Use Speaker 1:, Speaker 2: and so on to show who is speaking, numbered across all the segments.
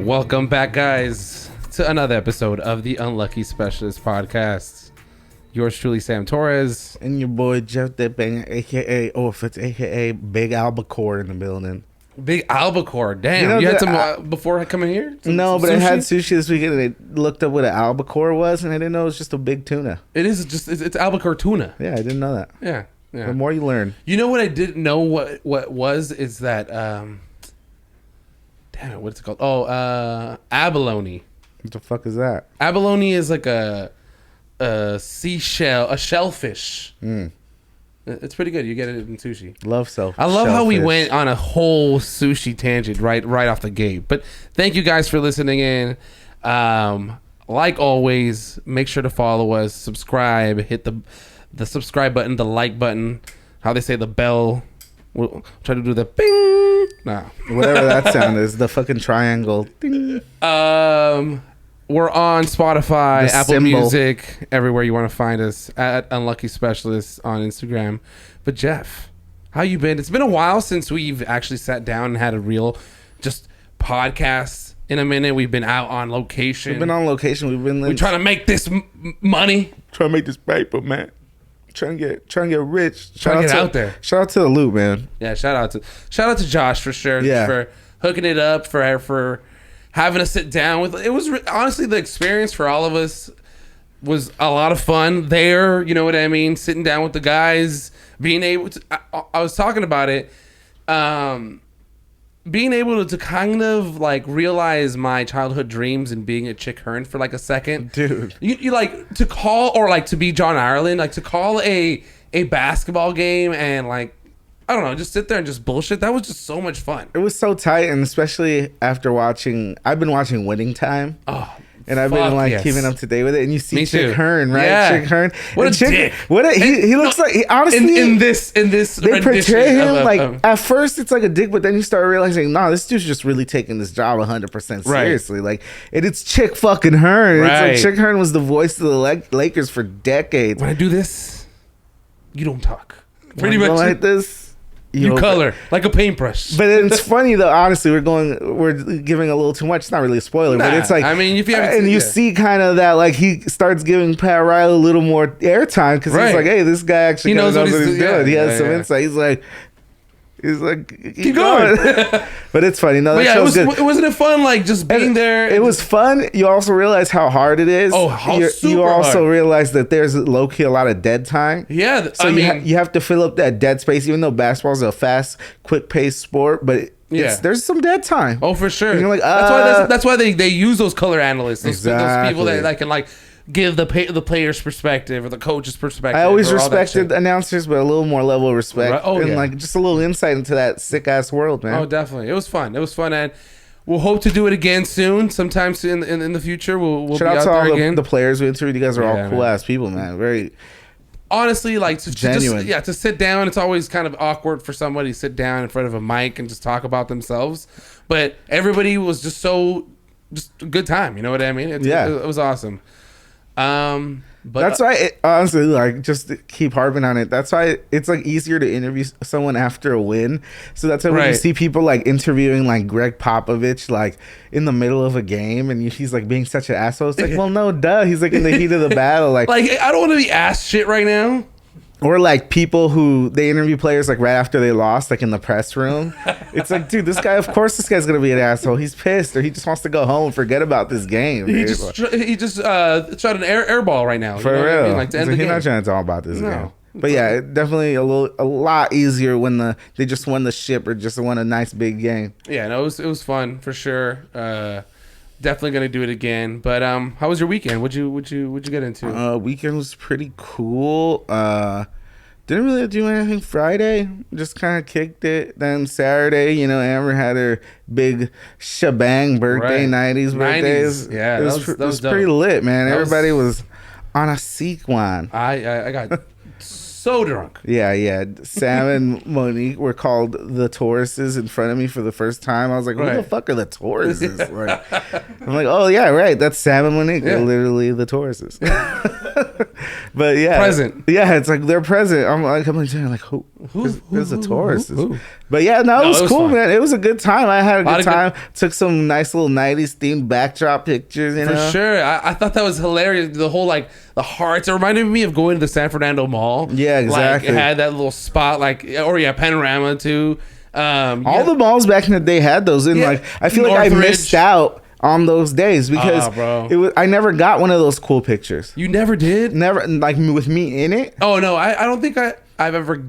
Speaker 1: Welcome back, guys, to another episode of the Unlucky Specialist Podcast. Yours truly, Sam Torres.
Speaker 2: And your boy, Jeff Dipping, a.k.a. Big Albacore in the building.
Speaker 1: Big Albacore. Damn. You had some before coming here?
Speaker 2: No, but I had sushi this weekend and I looked up what an albacore was and I didn't know it was just a big tuna.
Speaker 1: It is just, it's albacore tuna.
Speaker 2: Yeah, I didn't know that.
Speaker 1: Yeah.
Speaker 2: The more you learn.
Speaker 1: You know what I didn't know what was is that, damn it, what's it called? Oh, abalone.
Speaker 2: What the fuck is that?
Speaker 1: Abalone is like a seashell, a shellfish. It's pretty good. You get it in sushi. I love how we went on a whole sushi tangent right off the gate. But thank you guys for listening in. Like always, make sure to follow us, subscribe, hit the subscribe button, the like button. How they say the bell. We'll try to do the bing. Nah.
Speaker 2: Whatever that sound is, the fucking triangle. Ding.
Speaker 1: We're on Spotify,
Speaker 2: The
Speaker 1: Apple
Speaker 2: symbol.
Speaker 1: Music, everywhere you want to find us, at Unlucky Specialists on Instagram. But Jeff, how you been? It's been a while since we've actually sat down and had a real just podcast in a minute. We've been out on location.
Speaker 2: We've been on location.
Speaker 1: We're trying to make this money.
Speaker 2: Trying to make this paper, man. Trying to get rich.
Speaker 1: Trying to get out there.
Speaker 2: Shout out to the loop, man.
Speaker 1: Yeah, shout out to Josh for sure.
Speaker 2: Yeah.
Speaker 1: For hooking it up, for having to sit down with. It was honestly the experience for all of us was a lot of fun there. You know what I mean? Sitting down with the guys, being able to. I was talking about it. Being able to kind of like realize my childhood dreams and being a Chick Hearn for like a second,
Speaker 2: Dude.
Speaker 1: You like to call or like to be John Ireland, like to call a basketball game and like. I don't know, just sit there and just bullshit. That was just so much fun.
Speaker 2: It was so tight, and especially after I've been watching Winning Time.
Speaker 1: Oh,
Speaker 2: and I've been like keeping up to date with it. And you see Chick Hearn, right?
Speaker 1: Yeah.
Speaker 2: Chick Hearn.
Speaker 1: What a dick.
Speaker 2: He looks like, honestly.
Speaker 1: In this
Speaker 2: they portray him at first it's like a dick, but then you start realizing, nah, this dude's just really taking this job 100% seriously. Right. Like, and it's Chick fucking Hearn.
Speaker 1: Right.
Speaker 2: It's like Chick Hearn was the voice of the Lakers for decades.
Speaker 1: When I do this, you don't talk. Pretty much.
Speaker 2: Like this.
Speaker 1: You color like a paintbrush.
Speaker 2: But it's funny though. Honestly, we're giving a little too much. It's not really a spoiler, but it's like,
Speaker 1: I mean, if you haven't
Speaker 2: and you see kind of that, like he starts giving Pat Riley a little more airtime because he's like, hey, this guy actually knows what he's doing. Yeah, he has some insight. He's like, keep going. But it's funny. No, that show's good.
Speaker 1: Wasn't it fun? Like just being there.
Speaker 2: It was fun. You also realize how hard it is.
Speaker 1: Oh,
Speaker 2: you also realize that there's low key a lot of dead time.
Speaker 1: Yeah.
Speaker 2: So you have to fill up that dead space, even though basketball is a fast, quick paced sport. But there's some dead time.
Speaker 1: Oh, for sure.
Speaker 2: And you're like,
Speaker 1: that's why they use those color analysts. Those people that can like give the player's perspective or the coach's perspective.
Speaker 2: I always respected announcers, but a little more level of respect.
Speaker 1: Right. Oh,
Speaker 2: and like just a little insight into that sick ass world, man.
Speaker 1: Oh, definitely. It was fun. And we'll hope to do it again soon. Sometime in the future, we'll be out there again. Shout out to
Speaker 2: the players we interviewed. You guys are all cool ass people, man. Very
Speaker 1: honestly, like
Speaker 2: genuine.
Speaker 1: To sit down. It's always kind of awkward for somebody to sit down in front of a mic and just talk about themselves. But everybody was just a good time. You know what I mean? It was awesome. But
Speaker 2: that's why honestly, like, just to keep harping on it, that's why it's like easier to interview someone after a win. So that's why when you see people like interviewing like Greg Popovich like in the middle of a game and he's like being such an asshole, it's like, well, no, duh, he's like in the heat of the battle, like
Speaker 1: I don't want to be asked shit right now.
Speaker 2: Or like people who they interview players like right after they lost, like in the press room. It's like, dude, this guy's gonna be an asshole. He's pissed, or he just wants to go home and forget about this game.
Speaker 1: He just shot an air ball right now.
Speaker 2: For real,
Speaker 1: what I mean? Like to end the game.
Speaker 2: He's not trying to talk about this game. But yeah, definitely a lot easier when they just won the ship or just won a nice big game.
Speaker 1: Yeah, no, it was fun for sure. Definitely gonna do it again. But how was your weekend? What'd you get into?
Speaker 2: Weekend was pretty cool. Didn't really do anything Friday. Just kind of kicked it. Then Saturday, Amber had her big shebang birthday, 90's birthdays.
Speaker 1: Yeah,
Speaker 2: that was pretty lit, man. Everybody was on a sequin.
Speaker 1: I got so drunk.
Speaker 2: Yeah. Sam and Monique were called the Tauruses in front of me for the first time. I was like, who the fuck are the Tauruses? I'm like, oh yeah, right. That's Sam and Monique. They're literally the Tauruses. But yeah,
Speaker 1: present.
Speaker 2: Yeah, it's like they're present. I'm like who's a tourist?
Speaker 1: Who?
Speaker 2: But yeah, no, it was cool,
Speaker 1: fun.
Speaker 2: Man. It was a good time. I had a good time. Took some nice little 90s themed backdrop pictures. You know,
Speaker 1: for sure. I thought that was hilarious. The whole like the hearts. It reminded me of going to the San Fernando Mall.
Speaker 2: Yeah, exactly.
Speaker 1: Like, it had that little spot, Panorama too.
Speaker 2: All the malls back in the day had those. And like, I feel like I missed out on those days because I never got one of those cool pictures.
Speaker 1: You never did?
Speaker 2: Never, like with me in it.
Speaker 1: Oh no, I don't think I've ever.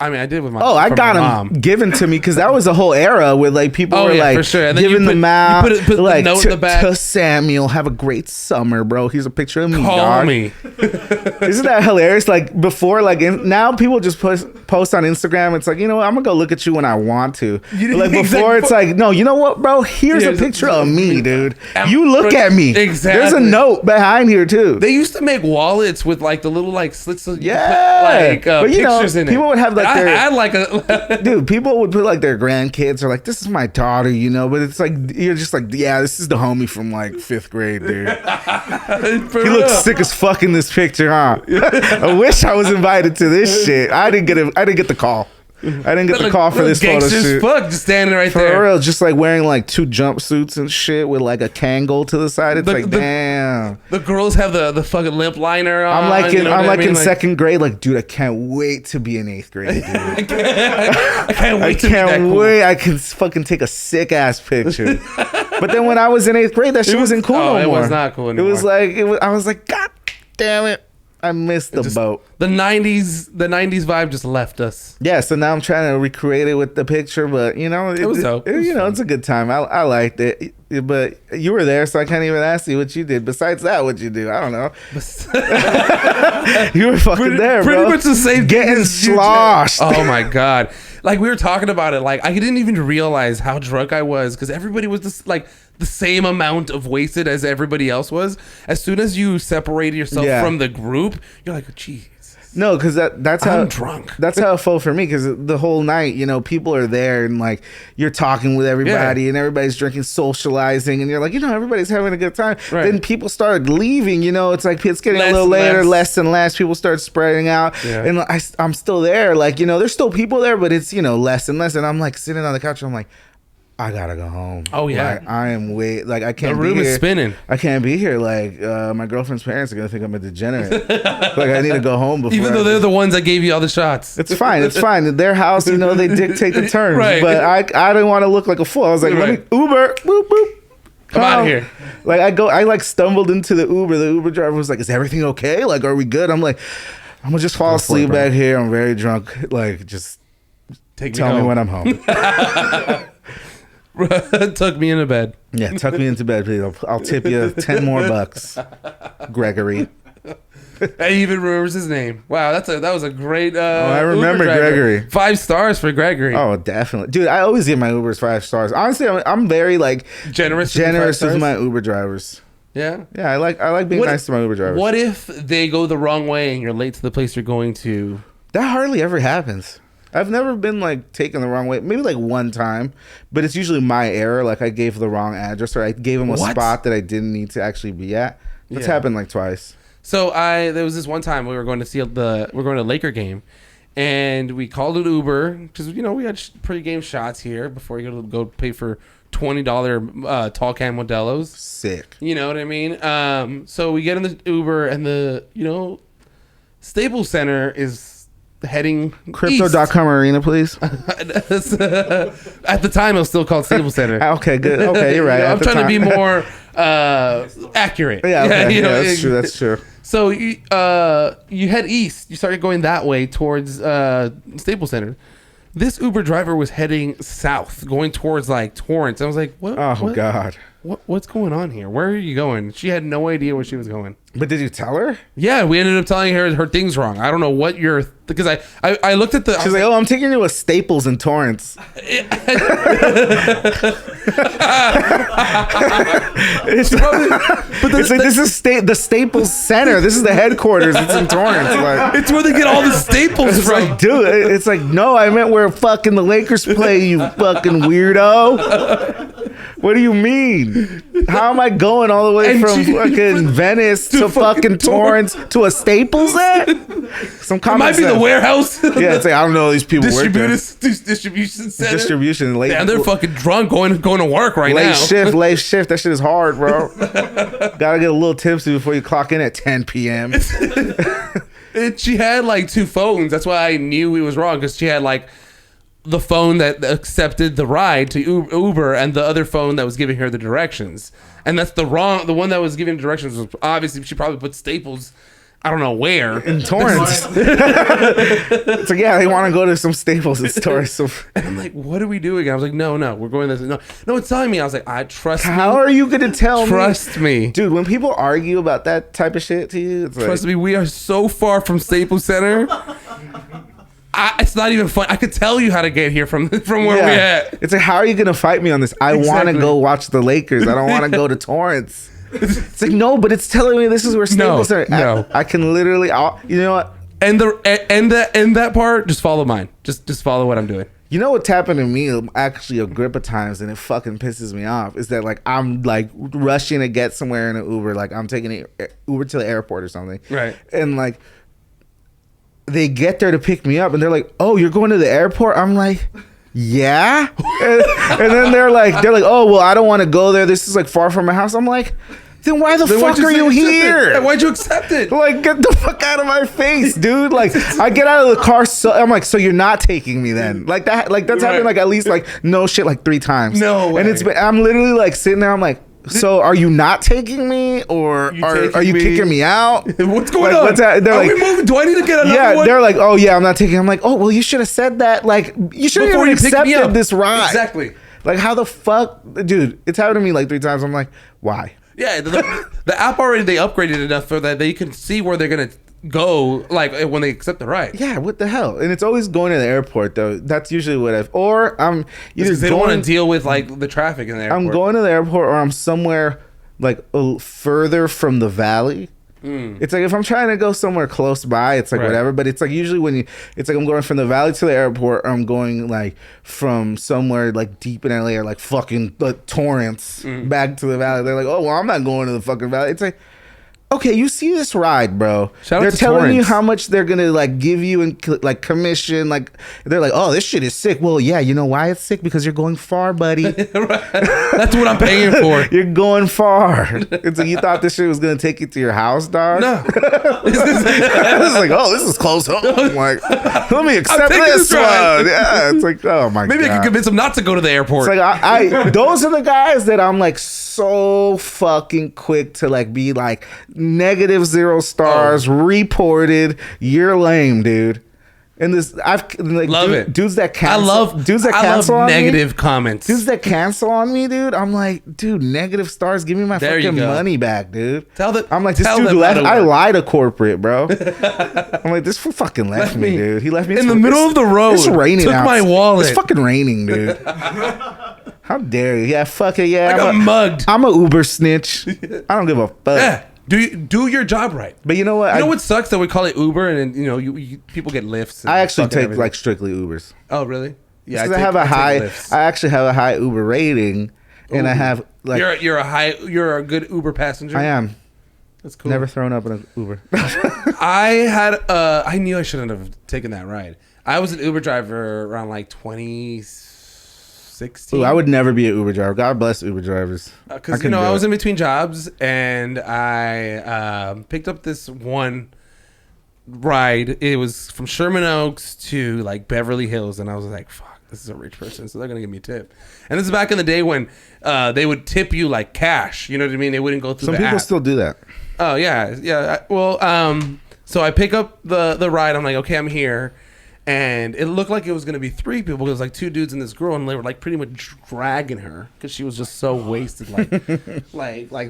Speaker 1: I mean, I did with my.
Speaker 2: Oh, I got them given to me because that was a whole era where like people were like
Speaker 1: for sure. And
Speaker 2: giving them out.
Speaker 1: You put
Speaker 2: like
Speaker 1: the note in the back.
Speaker 2: To Samuel, have a great summer, bro. Here's a picture of me.
Speaker 1: Call me.
Speaker 2: Isn't that hilarious? Like before, like now people just post on Instagram. It's like, you know what? I'm gonna go look at you when I want to. Like before, it's like, no, you know what, bro? Here's a picture of me, dude. You look at me.
Speaker 1: Exactly.
Speaker 2: There's a note behind here too.
Speaker 1: They used to make wallets with like the little like slits of
Speaker 2: but
Speaker 1: pictures in it.
Speaker 2: People would have like
Speaker 1: I had like a
Speaker 2: dude, people would put like their grandkids or like, this is my daughter, you know, but it's like you're just like, yeah, this is the homie from like 5th grade, dude. He looks sick as fuck in this picture, huh? I wish I was invited to this shit. I didn't get the call. I didn't get the call for this photo shoot.
Speaker 1: Fuck, just standing right
Speaker 2: for
Speaker 1: there.
Speaker 2: For real, just like wearing like 2 jumpsuits and shit with like a Kangol to the side. It's damn.
Speaker 1: The girls have the fucking lip liner on.
Speaker 2: I'm like in 2nd grade. Like, dude, I can't wait to be in 8th grade, dude. I can't wait. I can fucking take a sick ass picture. But then when I was in 8th grade, that shit wasn't cool no more.
Speaker 1: It was not cool anymore.
Speaker 2: I was like, God damn it. I missed the boat.
Speaker 1: The 90s vibe just left us.
Speaker 2: Yeah, so now I'm trying to recreate it with the picture, but you know,
Speaker 1: it was dope.
Speaker 2: It's a good time. I liked it. But you were there, so I can't even ask you what you did. Besides that, what'd you do? I don't know. You were fucking there, bro.
Speaker 1: Pretty much the same thing.
Speaker 2: Getting sloshed.
Speaker 1: Oh my God. Like we were talking about it, like I didn't even realize how drunk I was because everybody was just like the same amount of wasted as everybody else was. As soon as you separated yourself from the group, you're like, oh, geez.
Speaker 2: No, because that's how
Speaker 1: I'm drunk.
Speaker 2: That's how it felt for me. Because the whole night, you know, people are there and like you're talking with everybody and everybody's drinking, socializing, and you're like, you know, everybody's having a good time. Right. Then people started leaving. You know, it's like it's getting a little later, less and less. People start spreading out, and I'm still there. Like, you know, there's still people there, but it's, you know, less and less. And I'm like sitting on the couch. And I'm like, I gotta go home.
Speaker 1: Oh yeah,
Speaker 2: like, I am I can't.
Speaker 1: The room
Speaker 2: be here.
Speaker 1: Is spinning.
Speaker 2: I can't be here. Like my girlfriend's parents are gonna think I'm a degenerate. Like I need to go home before.
Speaker 1: Even though they're the ones that gave you all the shots.
Speaker 2: It's fine. It's fine. Their house, you know, they dictate the terms. Right. But I didn't want to look like a fool. I was like, let me Uber. Boop boop.
Speaker 1: Come out of here.
Speaker 2: Like I like stumbled into the Uber. The Uber driver was like, "Is everything okay? Like, are we good?" I'm like, I'm gonna just fall asleep back here. I'm very drunk. Like, just tell me when I'm home.
Speaker 1: Tuck me into bed.
Speaker 2: Yeah, tuck me into bed, please. I'll tip you 10 more bucks, Gregory.
Speaker 1: And he even remembers his name. Wow, that was a great.
Speaker 2: I remember Gregory.
Speaker 1: 5 stars for Gregory.
Speaker 2: Oh, definitely, dude. I always give my Ubers 5 stars. Honestly, I'm very like
Speaker 1: generous
Speaker 2: with my Uber drivers.
Speaker 1: Yeah,
Speaker 2: yeah. I like being nice to my Uber drivers.
Speaker 1: What if they go the wrong way and you're late to the place you're going to?
Speaker 2: That hardly ever happens. I've never been like taken the wrong way. Maybe like one time, but it's usually my error. Like I gave the wrong address or I gave them a spot that I didn't need to actually be at. That's happened like twice. So
Speaker 1: there was this one time we were going to see we're going to a Laker game, and we called an Uber because you know we had pregame shots here before you go pay for $20 tall can Modelo's.
Speaker 2: Sick.
Speaker 1: You know what I mean? So we get in the Uber and the Staples Center is heading
Speaker 2: Crypto.com arena, please.
Speaker 1: At the time it was still called Staples Center.
Speaker 2: Okay, good. Okay, you're right.
Speaker 1: I'm trying to be more accurate.
Speaker 2: Yeah, okay. That's true.
Speaker 1: So you head east. You started going that way towards Staples Center. This Uber driver was heading south, going towards like Torrance. I was like, "What?
Speaker 2: Oh God!
Speaker 1: What's going on here? Where are you going?" She had no idea where she was going.
Speaker 2: But did you tell her?
Speaker 1: Yeah, we ended up telling her things wrong. I don't know what because I looked at the.
Speaker 2: She's like, "Oh, I'm taking you to a Staples in Torrance." It's like this is the Staples Center. This is the headquarters. It's in Torrance. Like,
Speaker 1: it's where they get all the staples from.
Speaker 2: Like, dude, it's like, no, I meant where fucking the Lakers play. You fucking weirdo. What do you mean? How am I going all the way from fucking Venice to fucking Torrance to a Staples at?
Speaker 1: Some it might be the warehouse.
Speaker 2: Yeah, it's like, I don't know these people work there.
Speaker 1: Distribution center.
Speaker 2: Distribution. Late.
Speaker 1: Yeah, they're fucking drunk going to work right now.
Speaker 2: Late shift. That shit is hard, bro. Gotta get a little tipsy before you clock in at 10 p.m.
Speaker 1: She had like 2 phones. That's why I knew he was wrong, because she had like the phone that accepted the ride to Uber and the other phone that was giving her the directions. And that's the one that was giving directions was obviously, she probably put Staples, I don't know where.
Speaker 2: In Torrance. It's like, yeah, they want to go to some Staples in Torrance.
Speaker 1: And I'm like, what are we doing? I was like, no, we're going this. No, it's telling me. I was like, I trust me.
Speaker 2: How are you going to tell me?
Speaker 1: Trust me.
Speaker 2: Dude, when people argue about that type of shit to you, it's
Speaker 1: trust me, we are so far from Staples Center. It's not even fun. I could tell you how to get here from where we're at.
Speaker 2: It's like, how are you going to fight me on this? I want to go watch the Lakers. I don't want to go to Torrance. It's like, no, but it's telling me this is where Staples are.
Speaker 1: No.
Speaker 2: I can literally, you know what?
Speaker 1: And that part, just follow mine. Just follow what I'm doing.
Speaker 2: You know what's happened to me actually a grip of times, and it fucking pisses me off, is that like I'm like rushing to get somewhere in an Uber, like I'm taking an Uber to the airport or something,
Speaker 1: right?
Speaker 2: And like they get there to pick me up, and they're like, "Oh, you're going to the airport?" I'm like, "Yeah," and then they're like, "Oh, well, I don't want to go there. This is like far from my house." I'm like, then why the fuck are you here?
Speaker 1: Yeah, why'd you accept it?
Speaker 2: Like, get the fuck out of my face, dude. Like, I get out of the car, so I'm like, so you're not taking me then? Like that, like that's happened like at least like no shit like 3 times.
Speaker 1: No way.
Speaker 2: And I'm literally like sitting there. I'm like, so are you not taking me, or are you kicking me out?
Speaker 1: What's going on?
Speaker 2: They're
Speaker 1: are
Speaker 2: like,
Speaker 1: we moving? Do I need to get another one?
Speaker 2: They're like, oh yeah, I'm not taking. I'm like, oh well, you should have said that. Like, you should have accepted this ride.
Speaker 1: Exactly.
Speaker 2: Like, how the fuck, dude? It's happened to me like 3 times. I'm like, why?
Speaker 1: Yeah, the app already, they upgraded enough so that they can see where they're gonna go, like when they accept the ride.
Speaker 2: Yeah, what the hell? And it's always going to the airport though. That's usually what I'm either
Speaker 1: they don't want to deal with like the traffic in the airport.
Speaker 2: I'm going to the airport, or I'm somewhere like further from the valley. It's like if I'm trying to go somewhere close by, it's like whatever. But it's like usually it's like I'm going from the valley to the airport, or I'm going like from somewhere like deep in LA, or like fucking Torrance back to the valley. They're like, oh well, I'm not going to the fucking valley. It's like, okay, you see this ride, bro. They're telling you how much they're gonna like give you and like commission. Like they're like, oh, this shit is sick. Well, yeah, you know why it's sick? Because you're going far, buddy.
Speaker 1: That's what I'm paying for.
Speaker 2: You're going far. It's like, you thought this shit was gonna take you to your house, dog?
Speaker 1: No.
Speaker 2: It's like, oh, this is close home. I'm like, let me accept this one. Yeah, it's like, oh my god.
Speaker 1: Maybe I can convince them not to go to the airport.
Speaker 2: It's like I those are the guys that I'm like so fucking quick to like be like, -0 stars, reported, you're lame, dude. And this, I've like
Speaker 1: love it.
Speaker 2: Dudes that cancel. Dudes that cancel on
Speaker 1: negative
Speaker 2: me,
Speaker 1: comments.
Speaker 2: Dudes that cancel on me, dude. I'm like, dude, -stars. Give me my fucking money back, dude. I'm like, this dude left. I lied to corporate, bro. I'm like, this fool fucking left me, dude. He left me
Speaker 1: in the middle of the road.
Speaker 2: It's raining.
Speaker 1: Took my wallet.
Speaker 2: It's fucking raining, dude. How dare you? Yeah, fuck it. Yeah,
Speaker 1: I got mugged.
Speaker 2: I'm a Uber snitch. I don't give a fuck.
Speaker 1: Yeah. Do your job right.
Speaker 2: But you know what?
Speaker 1: You know what sucks that we call it Uber, and you know people get lifts.
Speaker 2: I actually take like strictly Ubers.
Speaker 1: Oh really?
Speaker 2: Yeah, I actually have a high Uber rating, and I have like
Speaker 1: you're a good Uber passenger.
Speaker 2: I am.
Speaker 1: That's cool.
Speaker 2: Never thrown up in an Uber.
Speaker 1: I knew I shouldn't have taken that ride. I was an Uber driver around like 2016.
Speaker 2: Ooh, I would never be an Uber driver. God bless Uber drivers.
Speaker 1: Because I was in between jobs, and I picked up this one ride. It was from Sherman Oaks to like Beverly Hills, and I was like, "Fuck, this is a rich person, so they're gonna give me a tip." And this is back in the day when they would tip you like cash. You know what I mean? They wouldn't go through.
Speaker 2: Some people
Speaker 1: app.
Speaker 2: Still do that.
Speaker 1: Oh yeah. Well, so I pick up the ride. I'm like, okay, I'm here. And it looked like it was going to be 3 people. It was like 2 dudes and this girl, and they were like pretty much dragging her because she was just so wasted, like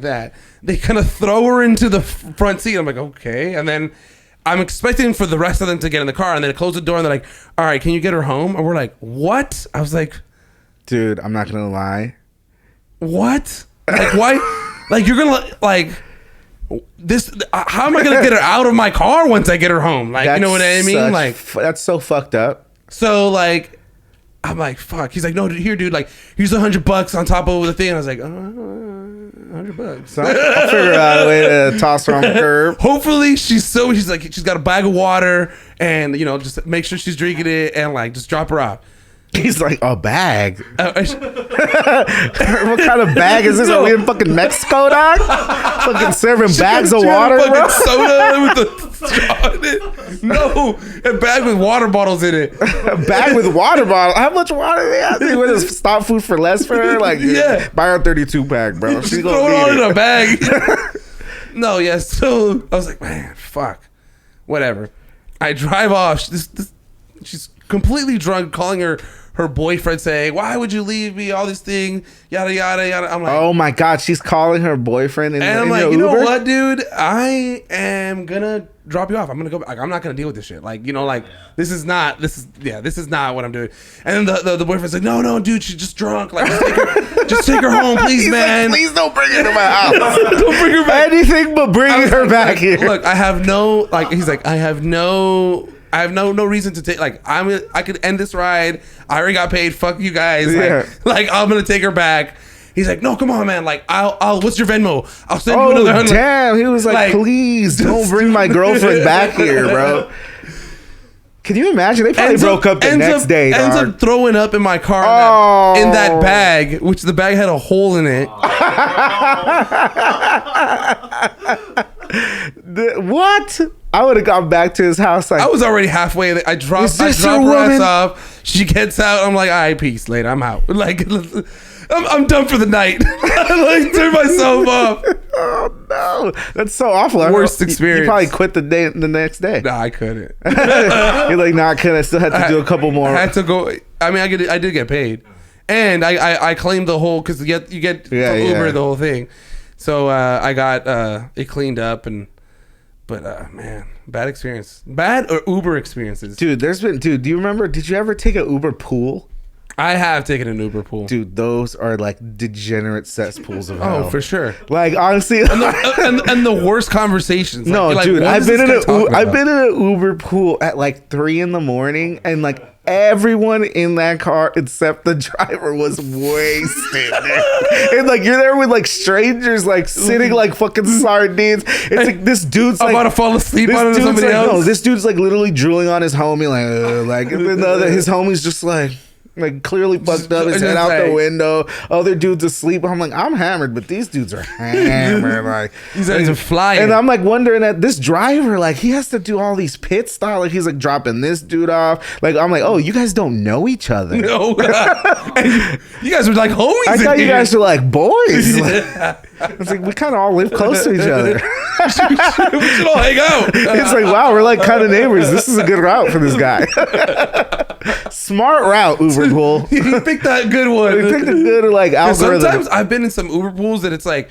Speaker 1: that. They kind of throw her into the front seat. I'm like, okay. And then I'm expecting for the rest of them to get in the car, and then they close the door, and they're like, all right, can you get her home? And we're like, what? I was like,
Speaker 2: dude, I'm not going to lie.
Speaker 1: What? Like, why? Like, you're going to, like... This how am I gonna get her out of my car once I get her home? Like, you know what I mean? Like,
Speaker 2: that's so fucked up.
Speaker 1: So like, I'm like, fuck. He's like, no, here, dude. Like, here's $100 on top of the thing. And I was like, $100.
Speaker 2: So I'll figure out a way to toss her on the curb.
Speaker 1: Hopefully, she's like, she's got a bag of water, and just make sure she's drinking it, and like, just drop her off.
Speaker 2: He's like, a bag? What kind of bag is this? Are we in fucking Mexico, dog? Fucking serving bags of water, bro?
Speaker 1: Soda with the straw in it? No, a bag with water bottles in it.
Speaker 2: A bag with water bottles? How much water do they have? They want to stop food for less for her? Like, yeah. Buy her 32 pack, bro. She's
Speaker 1: throw it all in a bag. No, yeah, so I was like, man, fuck. Whatever. I drive off. She's completely drunk, calling her boyfriend, saying, why would you leave me, all this thing, yada yada yada. I'm like,
Speaker 2: oh my god, she's calling her boyfriend
Speaker 1: and I'm like, you know what, dude, I am gonna drop you off. I'm gonna go back. I'm not gonna deal with this shit. Like, this is not what I'm doing. And then the boyfriend's like, no, dude, she's just drunk. Like, just take her home, please. He's man,
Speaker 2: like, please don't bring her to my house.
Speaker 1: Don't bring her back.
Speaker 2: Anything but bringing her back here. Look,
Speaker 1: I have no, like, he's like, I have no reason to take, like, I could end this ride. I already got paid. Fuck you guys. Like, I'm gonna take her back. He's like, no, come on, man. Like, I'll what's your Venmo? I'll send you another $100.
Speaker 2: Damn. He was like, please don't bring my girlfriend back here, bro. Can you imagine? They probably broke up the next day.
Speaker 1: Ends up throwing up in my car in that bag, which the bag had a hole in it.
Speaker 2: What? I would have gone back to his house. Like,
Speaker 1: I was already halfway. I dropped her ass off. She gets out. I'm like, all right, peace. Later, I'm out. Like, I'm done for the night. I like turn myself off.
Speaker 2: Oh no, that's so awful.
Speaker 1: Worst experience.
Speaker 2: You probably quit the next day.
Speaker 1: Nah, I couldn't.
Speaker 2: You're like, nah, I couldn't. I still had to do a couple more.
Speaker 1: I had to go. I mean, I did get paid, and I claimed the whole, because you get Uber the whole thing. So I got it cleaned up, but man, bad experience. Bad or Uber experiences.
Speaker 2: Dude, do you remember, did you ever take an Uber pool?
Speaker 1: I have taken an Uber pool.
Speaker 2: Dude, those are like degenerate cesspools of hell.
Speaker 1: Oh, for sure.
Speaker 2: Like, honestly.
Speaker 1: And the worst conversations.
Speaker 2: No,
Speaker 1: like,
Speaker 2: dude, I've been in an Uber pool at like 3 a.m. and like everyone in that car except the driver was wasted. And like, you're there with like strangers, like sitting like fucking sardines. It's like, this dude's like,
Speaker 1: about to fall asleep on somebody else.
Speaker 2: No, this dude's like literally drooling on his homie, like and then his homie's just like clearly fucked up, his head out the window. Other dudes asleep. I'm like, I'm hammered, but these dudes are hammered. Like,
Speaker 1: these guys are flying.
Speaker 2: And I'm like wondering that this driver, like, he has to do all these pit style. Like, he's like dropping this dude off. Like, I'm like, oh, you guys don't know each other.
Speaker 1: No, you guys are like homies.
Speaker 2: I thought you guys were like boys. Yeah. It's like, we kind of all live close to each other.
Speaker 1: We should all hang out.
Speaker 2: It's like, wow, we're like kind of neighbors. This is a good route for this guy. Smart route, Uber pool.
Speaker 1: He picked that good one.
Speaker 2: He picked a good like algorithm.
Speaker 1: Sometimes I've been in some Uber pools that it's like,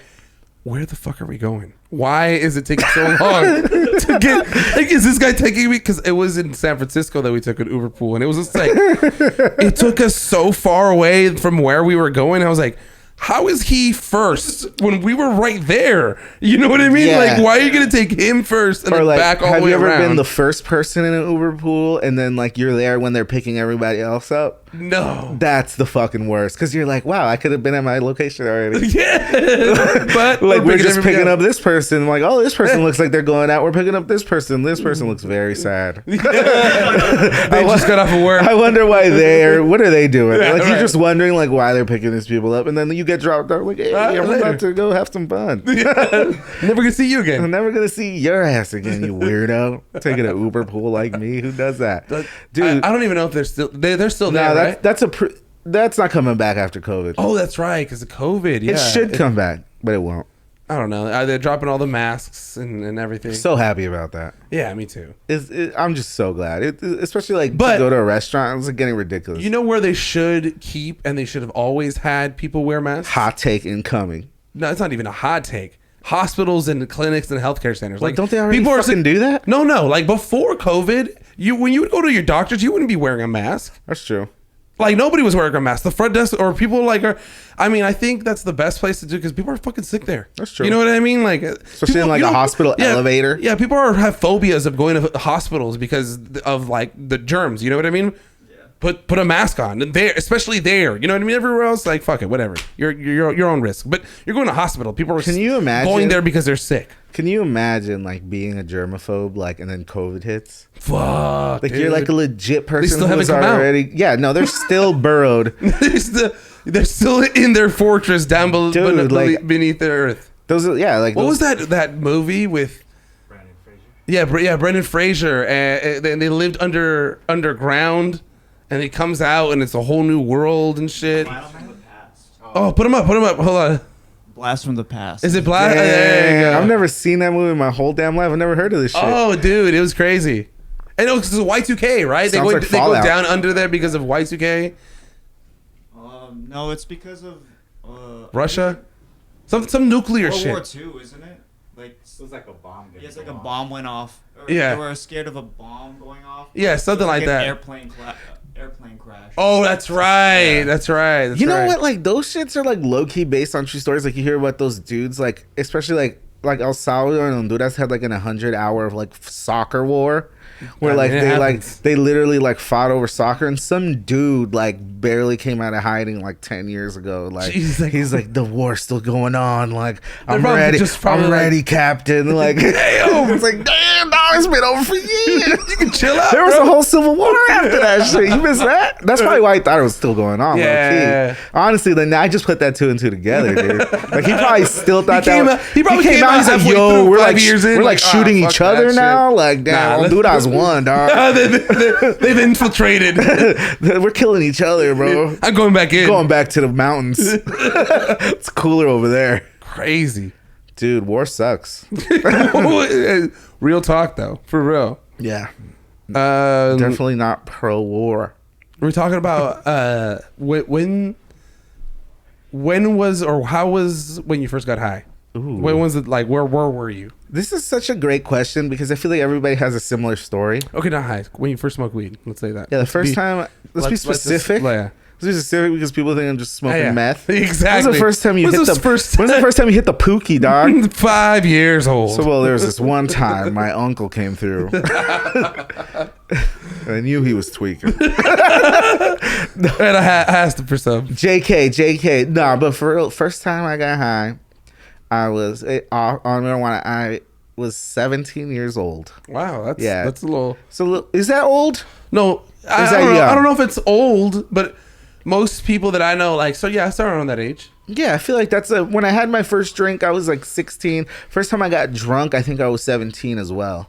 Speaker 1: where the fuck are we going? Why is it taking so long to get? Like, is this guy taking me? Because it was in San Francisco that we took an Uber pool, and it was just like, it took us so far away from where we were going. I was like, how is he first when we were right there? You know what I mean?
Speaker 2: Yeah.
Speaker 1: Like, why are you gonna take him first and then
Speaker 2: like,
Speaker 1: back all the way around?
Speaker 2: Have you ever been the first person in an Uber pool and then like you're there when they're picking everybody else up?
Speaker 1: No.
Speaker 2: That's the fucking worst, because you're like, wow, I could have been at my location already.
Speaker 1: Yeah. But
Speaker 2: like, we're just picking up this person. Like, oh, this person looks like they're going out. We're picking up this person. This person looks very sad.
Speaker 1: They just got off of work.
Speaker 2: I wonder why what are they doing? Yeah, like, you're just wondering like why they're picking these people up, and then you get dropped out like, hey, I'm about to go have some fun.
Speaker 1: Never gonna see you again.
Speaker 2: I'm never gonna see your ass again, you weirdo. Taking an Uber pool like me. Who does that? Dude,
Speaker 1: I don't even know if they're still there.
Speaker 2: No, that's not coming back after COVID.
Speaker 1: Oh, that's right, because of COVID. Yeah,
Speaker 2: it should come back, but it won't.
Speaker 1: I don't know. They're dropping all the masks and everything.
Speaker 2: So happy about that.
Speaker 1: Yeah, me too.
Speaker 2: I'm just so glad. Especially like to go to a restaurant. It's like getting ridiculous.
Speaker 1: You know where they should keep, and they should have always had people wear masks?
Speaker 2: Hot take incoming.
Speaker 1: No, it's not even a hot take. Hospitals and clinics and healthcare centers. Like,
Speaker 2: don't they already fucking do that?
Speaker 1: No. Like, before COVID, when you would go to your doctors, you wouldn't be wearing a mask.
Speaker 2: That's true.
Speaker 1: Like, nobody was wearing a mask. The front desk or people like I mean, I think that's the best place to do, because people are fucking sick there.
Speaker 2: That's true.
Speaker 1: You know what I mean? Like,
Speaker 2: especially in like a hospital elevator.
Speaker 1: Yeah, people have phobias of going to hospitals because of like the germs. You know what I mean? put a mask on. And there, especially there. You know what I mean? Everywhere else, like, fuck it, whatever. You're your own risk. But you're going to hospital. People are going there because they're sick.
Speaker 2: Can you imagine like being a germaphobe, like, and then COVID hits?
Speaker 1: Fuck,
Speaker 2: like,
Speaker 1: dude.
Speaker 2: You're like a legit person.
Speaker 1: They still haven't come already
Speaker 2: out. Yeah, no, they're still burrowed.
Speaker 1: They're still in their fortress down beneath the earth.
Speaker 2: What
Speaker 1: was that movie with
Speaker 3: Brendan Fraser?
Speaker 1: Yeah, Brendan Fraser, and they lived underground, and he comes out, and it's a whole new world and shit. Oh, put him up. Hold on.
Speaker 4: Blast from the Past.
Speaker 1: Is it Blast?
Speaker 2: Yeah, I've never seen that movie in my whole damn life. I've never heard of this shit.
Speaker 1: Oh, dude, it was crazy. And it's Y2K, right? They go down under there because of Y2K.
Speaker 4: No, it's because of
Speaker 1: Russia. Some nuclear shit.
Speaker 4: World War II, isn't it? Like
Speaker 3: it was like a bomb.
Speaker 4: It's like a bomb went off.
Speaker 1: Yeah.
Speaker 4: They were scared of a bomb going off.
Speaker 1: Yeah, something like that.
Speaker 4: Airplane crash.
Speaker 1: Oh, that's right. Yeah. That's right.
Speaker 2: You know what? Like those shits are like low key based on true stories. Like you hear about those dudes, like especially like El Salvador and Honduras had like an 100-hour like soccer war. Where like they literally like fought over soccer, and some dude like barely came out of hiding like 10 years ago. Like he's like the war's still going on. Like I'm ready, Captain. Like it's like damn dog, it's been over for years.
Speaker 1: You can chill out.
Speaker 2: There was a whole civil war after that shit. You missed that? That's probably why I thought it was still going on. Yeah. Honestly, then I just put that two and two together, dude. Like he probably still thought
Speaker 1: he probably came out.
Speaker 2: He's like, yo, we're like shooting each other now. Like damn, Honduras won, dog.
Speaker 1: They've infiltrated.
Speaker 2: We're killing each other, bro.
Speaker 1: I'm going back in.
Speaker 2: Going back to the mountains. It's cooler over there.
Speaker 1: Crazy.
Speaker 2: Dude, war sucks.
Speaker 1: Real talk, though. For real.
Speaker 2: Yeah. Definitely not pro-war.
Speaker 1: We're talking about when was or how was when you first got high? Ooh. When was it like? Where were you?
Speaker 2: This is such a great question because I feel like everybody has a similar story.
Speaker 1: Okay, not high. When you first smoked weed, let's say that.
Speaker 2: Yeah, the first time. Let's be specific. Let's be specific because people think I'm just smoking meth.
Speaker 1: Exactly.
Speaker 2: When's the first time you hit the pookie, dog?
Speaker 1: 5 years old.
Speaker 2: So there was this one time my uncle came through. I knew he was tweaking.
Speaker 1: And I asked him for some.
Speaker 2: JK. Nah, but for real, first time I got high, I was on marijuana. I was 17 years old.
Speaker 1: Wow, that's a little.
Speaker 2: So is that old?
Speaker 1: No, I don't know if it's old, but most people that I know, I started around that age.
Speaker 2: Yeah, I feel like that's when I had my first drink, I was like 16. First time I got drunk, I think I was 17 as well.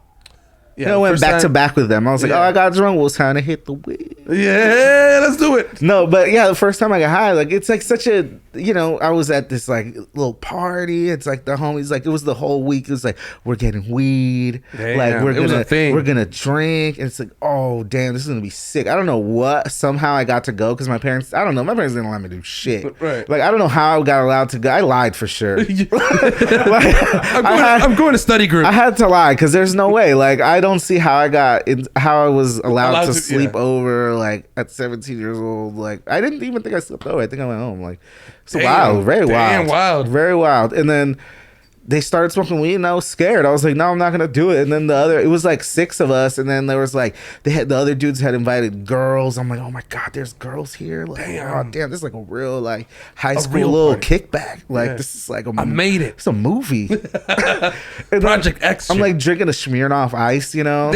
Speaker 2: Yeah, I went back to back with them. I was like, I got drunk. Well, it's time to hit the weed.
Speaker 1: Yeah, let's do it.
Speaker 2: No, but yeah, the first time I got high, like, it's like such a, I was at this like little party. It's like the homies, like it was the whole week. It was like, we're getting weed.
Speaker 1: Damn, like we're
Speaker 2: going to drink. And it's like, oh, damn, this is going to be sick. I don't know what. Somehow I got to go because my parents didn't let me do shit.
Speaker 1: Right.
Speaker 2: Like, I don't know how I got allowed to go. I lied for sure.
Speaker 1: I'm going to study group.
Speaker 2: I had to lie because there's no way. Like, I don't see how I was allowed to sleep over like at 17 years old. Like I didn't even think I slept over. I think I went home. Like it's wild, very wild. And then they started smoking weed and I was scared. I was like, no, I'm not gonna do it. And then it was like 6 of us, and then there was like the other dudes had invited girls. I'm like, oh my god, there's girls here. Like, oh damn, this is like a real like high school little kickback. Like this is like
Speaker 1: I made it.
Speaker 2: It's a movie.
Speaker 1: Project X.
Speaker 2: I'm like drinking a Smirnoff Ice,
Speaker 1: Damn,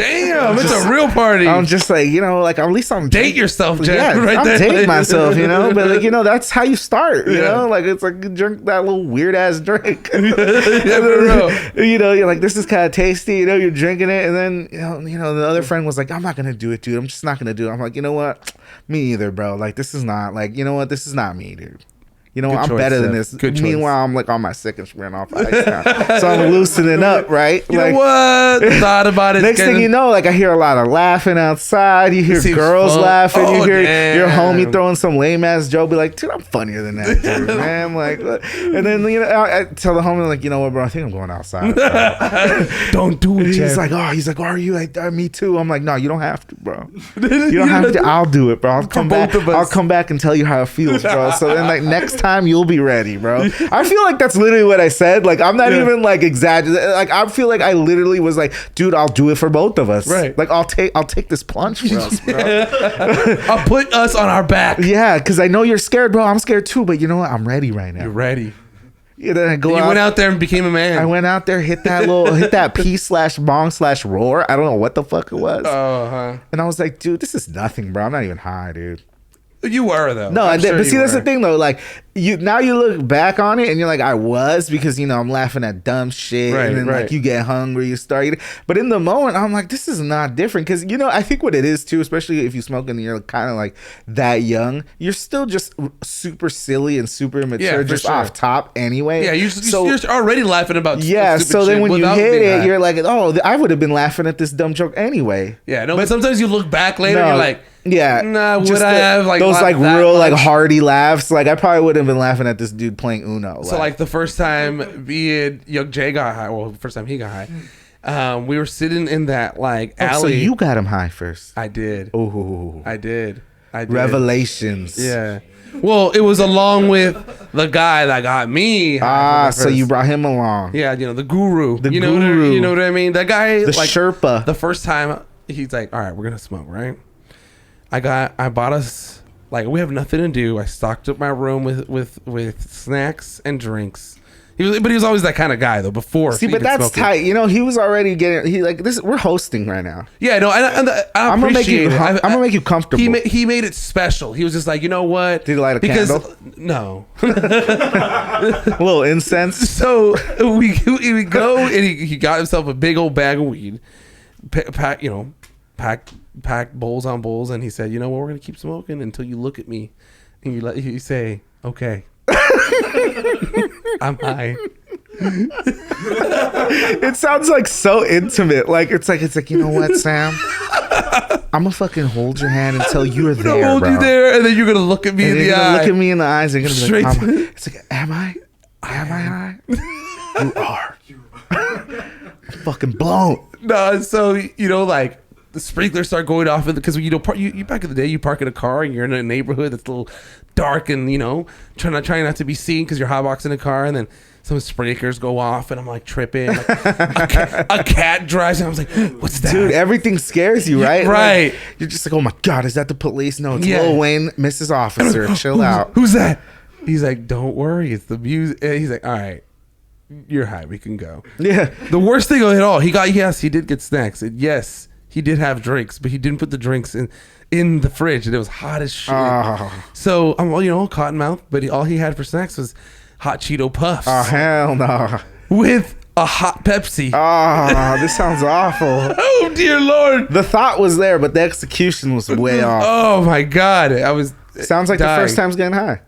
Speaker 1: it's a real party.
Speaker 2: I'm just like, like at least I'm
Speaker 1: date yourself, Jack.
Speaker 2: Yeah,
Speaker 1: right
Speaker 2: I'm
Speaker 1: there.
Speaker 2: dating myself, but like that's how you start, you know, like it's like you drink that little weird ass drink.
Speaker 1: Yeah,
Speaker 2: you're like, this is kind of tasty, you're drinking it, and then the other friend was like, I'm not gonna do it, dude. I'm just not gonna do it. I'm like, you know what? Me either, bro. Like this is not like, this is not me, dude. I'm choice, better than this.
Speaker 1: Good
Speaker 2: Meanwhile, I'm like on my second Smirnoff Ice now. So I'm loosening up, right?
Speaker 1: You know what? Thought about it.
Speaker 2: Next thing you know, like I hear a lot of laughing outside. You hear girls laughing. You hear your homie throwing some lame ass joke. Be like, dude, I'm funnier than that, dude, man. Like, and then I tell the homie, like, you know what, bro? I think I'm going outside.
Speaker 1: Don't do it.
Speaker 2: He's like, are you? Like, me too. I'm like, no, you don't have to, bro. You don't have to. I'll do it, bro. I'll come back and tell you how it feels, bro. So then, like next time you'll be ready, bro. I feel like that's literally what I said. Like, I'm not even like exaggerating. Like, I feel like I literally was like, dude, I'll do it for both of us.
Speaker 1: Right.
Speaker 2: Like, I'll take this plunge for us, bro.
Speaker 1: I'll put us on our back.
Speaker 2: Yeah, because I know you're scared, bro. I'm scared too, but you know what? I'm ready right now.
Speaker 1: You're ready.
Speaker 2: Yeah, then I
Speaker 1: you went out there and became a man.
Speaker 2: I went out there, hit that P/bong/roar. I don't know what the fuck it was. And I was like, dude, this is nothing, bro. I'm not even high, dude.
Speaker 1: You were though.
Speaker 2: No, but see, that's the thing though. Like you look back on it and you're like, I was, because I'm laughing at dumb shit, and then like you get hungry, you start eating. But in the moment, I'm like, this is not different, because I think what it is too, especially if you smoke and you're kind of like that young, you're still just super silly and super immature, just off top anyway.
Speaker 1: Yeah, you're already laughing about
Speaker 2: so then when you hit it, you're like, oh, I would have been laughing at this dumb joke anyway.
Speaker 1: Yeah, no, but sometimes you look back later, and you're like.
Speaker 2: Yeah,
Speaker 1: nah, would I have like
Speaker 2: those like real like hearty laughs? Like I probably would have been laughing at this dude playing Uno.
Speaker 1: So like the first time me and Young Jay got high, well, the first time he got high, we were sitting in that like alley.
Speaker 2: So you got him high first?
Speaker 1: I did.
Speaker 2: Oh,
Speaker 1: I did.
Speaker 2: Revelations.
Speaker 1: Yeah. Well, it was along with the guy that got me.
Speaker 2: So you brought him along?
Speaker 1: Yeah, the guru.
Speaker 2: The guru.
Speaker 1: You know what I mean? That guy,
Speaker 2: the like, Sherpa.
Speaker 1: The first time he's like, "All right, we're gonna smoke, right?" I bought us, like, we have nothing to do. I stocked up my room with snacks and drinks. He was always that kind of guy though. Before,
Speaker 2: see, but that's tight. He was already getting. He like this. We're hosting right now.
Speaker 1: Yeah, no, I'm gonna make you.
Speaker 2: I'm gonna make you comfortable.
Speaker 1: He made it special. He was just like, you know what?
Speaker 2: Did he light a candle?
Speaker 1: No.
Speaker 2: A little incense.
Speaker 1: So we go and he got himself a big old bag of weed, packed bowls on bowls, and he said, you know what, we're gonna keep smoking until you look at me and you say, okay. I'm high.
Speaker 2: It sounds like so intimate. Like it's like you know what, Sam? I'm gonna fucking hold your hand until you're there. I'm gonna hold
Speaker 1: you there, and then you're gonna look at me in the eye.
Speaker 2: Look at me in the eyes, and you're gonna be like, it's like, am I high? You are. Fucking blown.
Speaker 1: No, so like the sprinklers start going off because you back in the day you park in a car and you're in a neighborhood that's a little dark and trying not to be seen because you're hotboxing a car, and then some sprinklers go off and I'm like tripping. Like, a cat drives and I was like, what's that?
Speaker 2: Dude, everything scares you, right?
Speaker 1: Right.
Speaker 2: Like, you're just like, oh my God, is that the police? No, it's Lil Wayne, Mrs. Officer. Chill out.
Speaker 1: Who's that? He's like, don't worry, it's the music. He's like, all right, you're high, we can go. Yeah. The worst thing of it all, he did get snacks. And yes, he did have drinks, but he didn't put the drinks in the fridge, and it was hot as shit. So I'm cotton mouth, but all he had for snacks was hot Cheeto puffs.
Speaker 2: Oh hell no!
Speaker 1: With a hot Pepsi.
Speaker 2: Oh, this sounds awful.
Speaker 1: Oh dear Lord!
Speaker 2: The thought was there, but the execution was way off.
Speaker 1: Oh my God!
Speaker 2: Sounds like dying. The first time's getting high.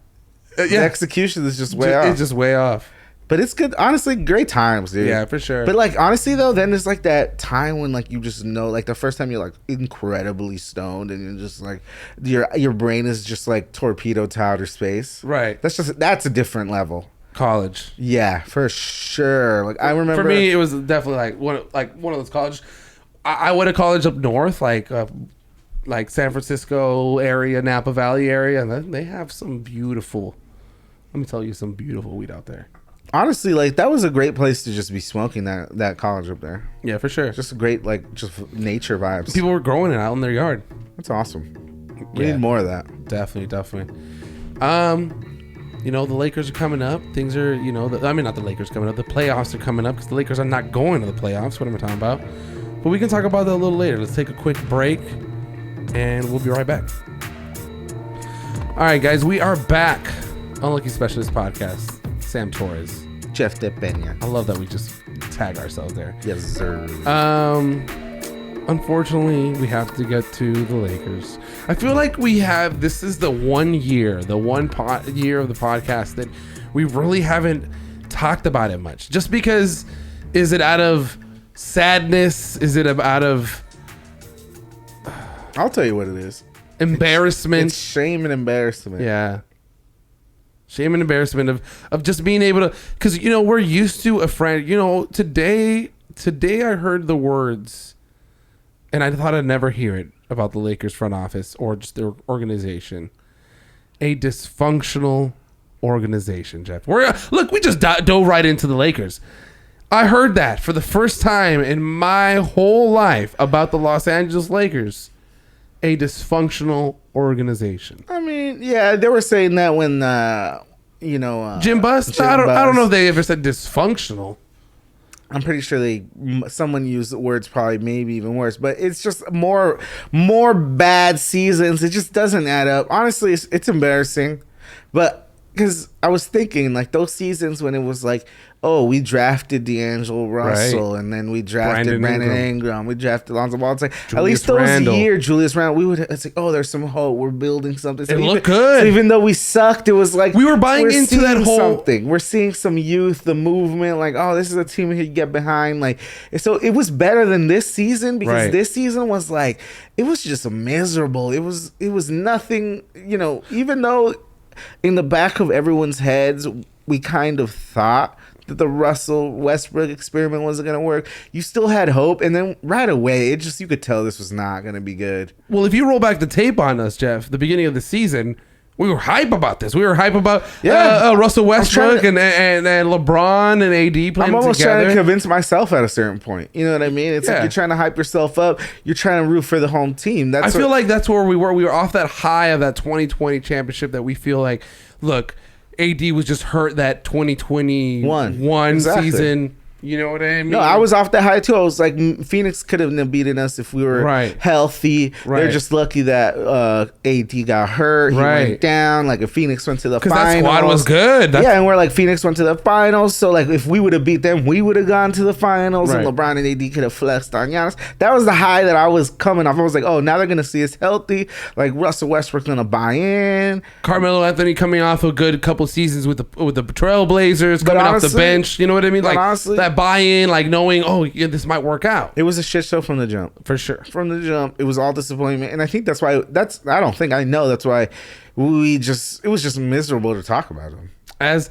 Speaker 2: Yeah. The execution is just way off.
Speaker 1: It's just way off.
Speaker 2: But it's good. Honestly, great times, dude.
Speaker 1: Yeah, for sure.
Speaker 2: But like, honestly though, then there's like that time when like you just know, like the first time you're like incredibly stoned and you're just like your brain is just like torpedoed to outer space.
Speaker 1: Right.
Speaker 2: That's a different level.
Speaker 1: College.
Speaker 2: Yeah, for sure. Like I remember.
Speaker 1: For me, it was definitely one of those colleges. I went to college up north, like San Francisco area, Napa Valley area, and they have some beautiful. Let me tell you, some beautiful weed out there.
Speaker 2: Honestly, like that was a great place to just be smoking that college up there.
Speaker 1: Yeah, for sure.
Speaker 2: Just a great just nature vibes.
Speaker 1: People were growing it out in their yard.
Speaker 2: That's awesome. We need more of that.
Speaker 1: Definitely. The Lakers are coming up. Things are, not the Lakers coming up. The playoffs are coming up because the Lakers are not going to the playoffs. What am I talking about? But we can talk about that a little later. Let's take a quick break, and we'll be right back. All right, guys, we are back on Lucky Specialist Podcast. Sam Torres,
Speaker 2: Jeff De Pena.
Speaker 1: I love that we just tag ourselves there.
Speaker 2: Yes, sir.
Speaker 1: Unfortunately, we have to get to the Lakers. I feel like this is the one year of the podcast that we really haven't talked about it much. Just because, is it out of sadness? Is it out of...
Speaker 2: I'll tell you what it is.
Speaker 1: Embarrassment.
Speaker 2: It's shame and embarrassment.
Speaker 1: Yeah. Shame and embarrassment of just being able to, because we're used to a friend. Today I heard the words, and I thought I'd never hear it about the Lakers front office or just their organization. A dysfunctional organization, Jeff. Look, we just dove right into the Lakers. I heard that for the first time in my whole life about the Los Angeles Lakers. A dysfunctional organization.
Speaker 2: I mean, yeah, they were saying that when,
Speaker 1: Jim Buss? I don't know if they ever said dysfunctional.
Speaker 2: I'm pretty sure someone used the words probably maybe even worse, but it's just more bad seasons. It just doesn't add up. Honestly, it's embarrassing, but because I was thinking like those seasons when it was like, oh, we drafted D'Angelo Russell, right, and then we drafted Brandon Ingram, we drafted Lonzo Ball. It's like Julius at least those years, Julius Randle, it's like, oh, there's some hope. We're building something.
Speaker 1: So it looked good.
Speaker 2: So even though we sucked, it was like
Speaker 1: we were buying into that whole
Speaker 2: something. We're seeing some youth, the movement. Like, oh, this is a team we could get behind. Like, so it was better than this season because this season was like, it was just miserable. It was nothing. Even though in the back of everyone's heads, we kind of thought that the Russell Westbrook experiment wasn't going to work, you still had hope. And then right away, you could tell this was not going to be good.
Speaker 1: Well, if you roll back the tape on us, Jeff, the beginning of the season, we were hype about this. We were hype about Russell Westbrook and LeBron and AD playing together.
Speaker 2: I'm almost trying to convince myself at a certain point. You know what I mean? It's like you're trying to hype yourself up. You're trying to root for the home team. I feel
Speaker 1: like that's where we were. We were off that high of that 2020 championship that we feel like, look, AD was just hurt that 2021 season. You know what I mean?
Speaker 2: No, I was off that high too. I was like, Phoenix could have beaten us if we were healthy. Right. They're just lucky that AD got hurt. He went down. Like if Phoenix went to the finals.
Speaker 1: Because that squad was good.
Speaker 2: And we're like, Phoenix went to the finals. So like if we would have beat them, we would have gone to the finals. And LeBron and AD could have flexed on Giannis. That was the high that I was coming off. I was like, oh, now they're going to see us healthy. Like Russell Westbrook's going to buy in.
Speaker 1: Carmelo Anthony coming off a good couple seasons with the Trailblazers, coming off the bench. You know what I mean? Like
Speaker 2: honestly,
Speaker 1: that buy-in, like knowing, this might work out.
Speaker 2: It was a shit show from the jump.
Speaker 1: For sure.
Speaker 2: From the jump, it was all disappointment. And I think that's why, it was just miserable to talk about them.
Speaker 1: If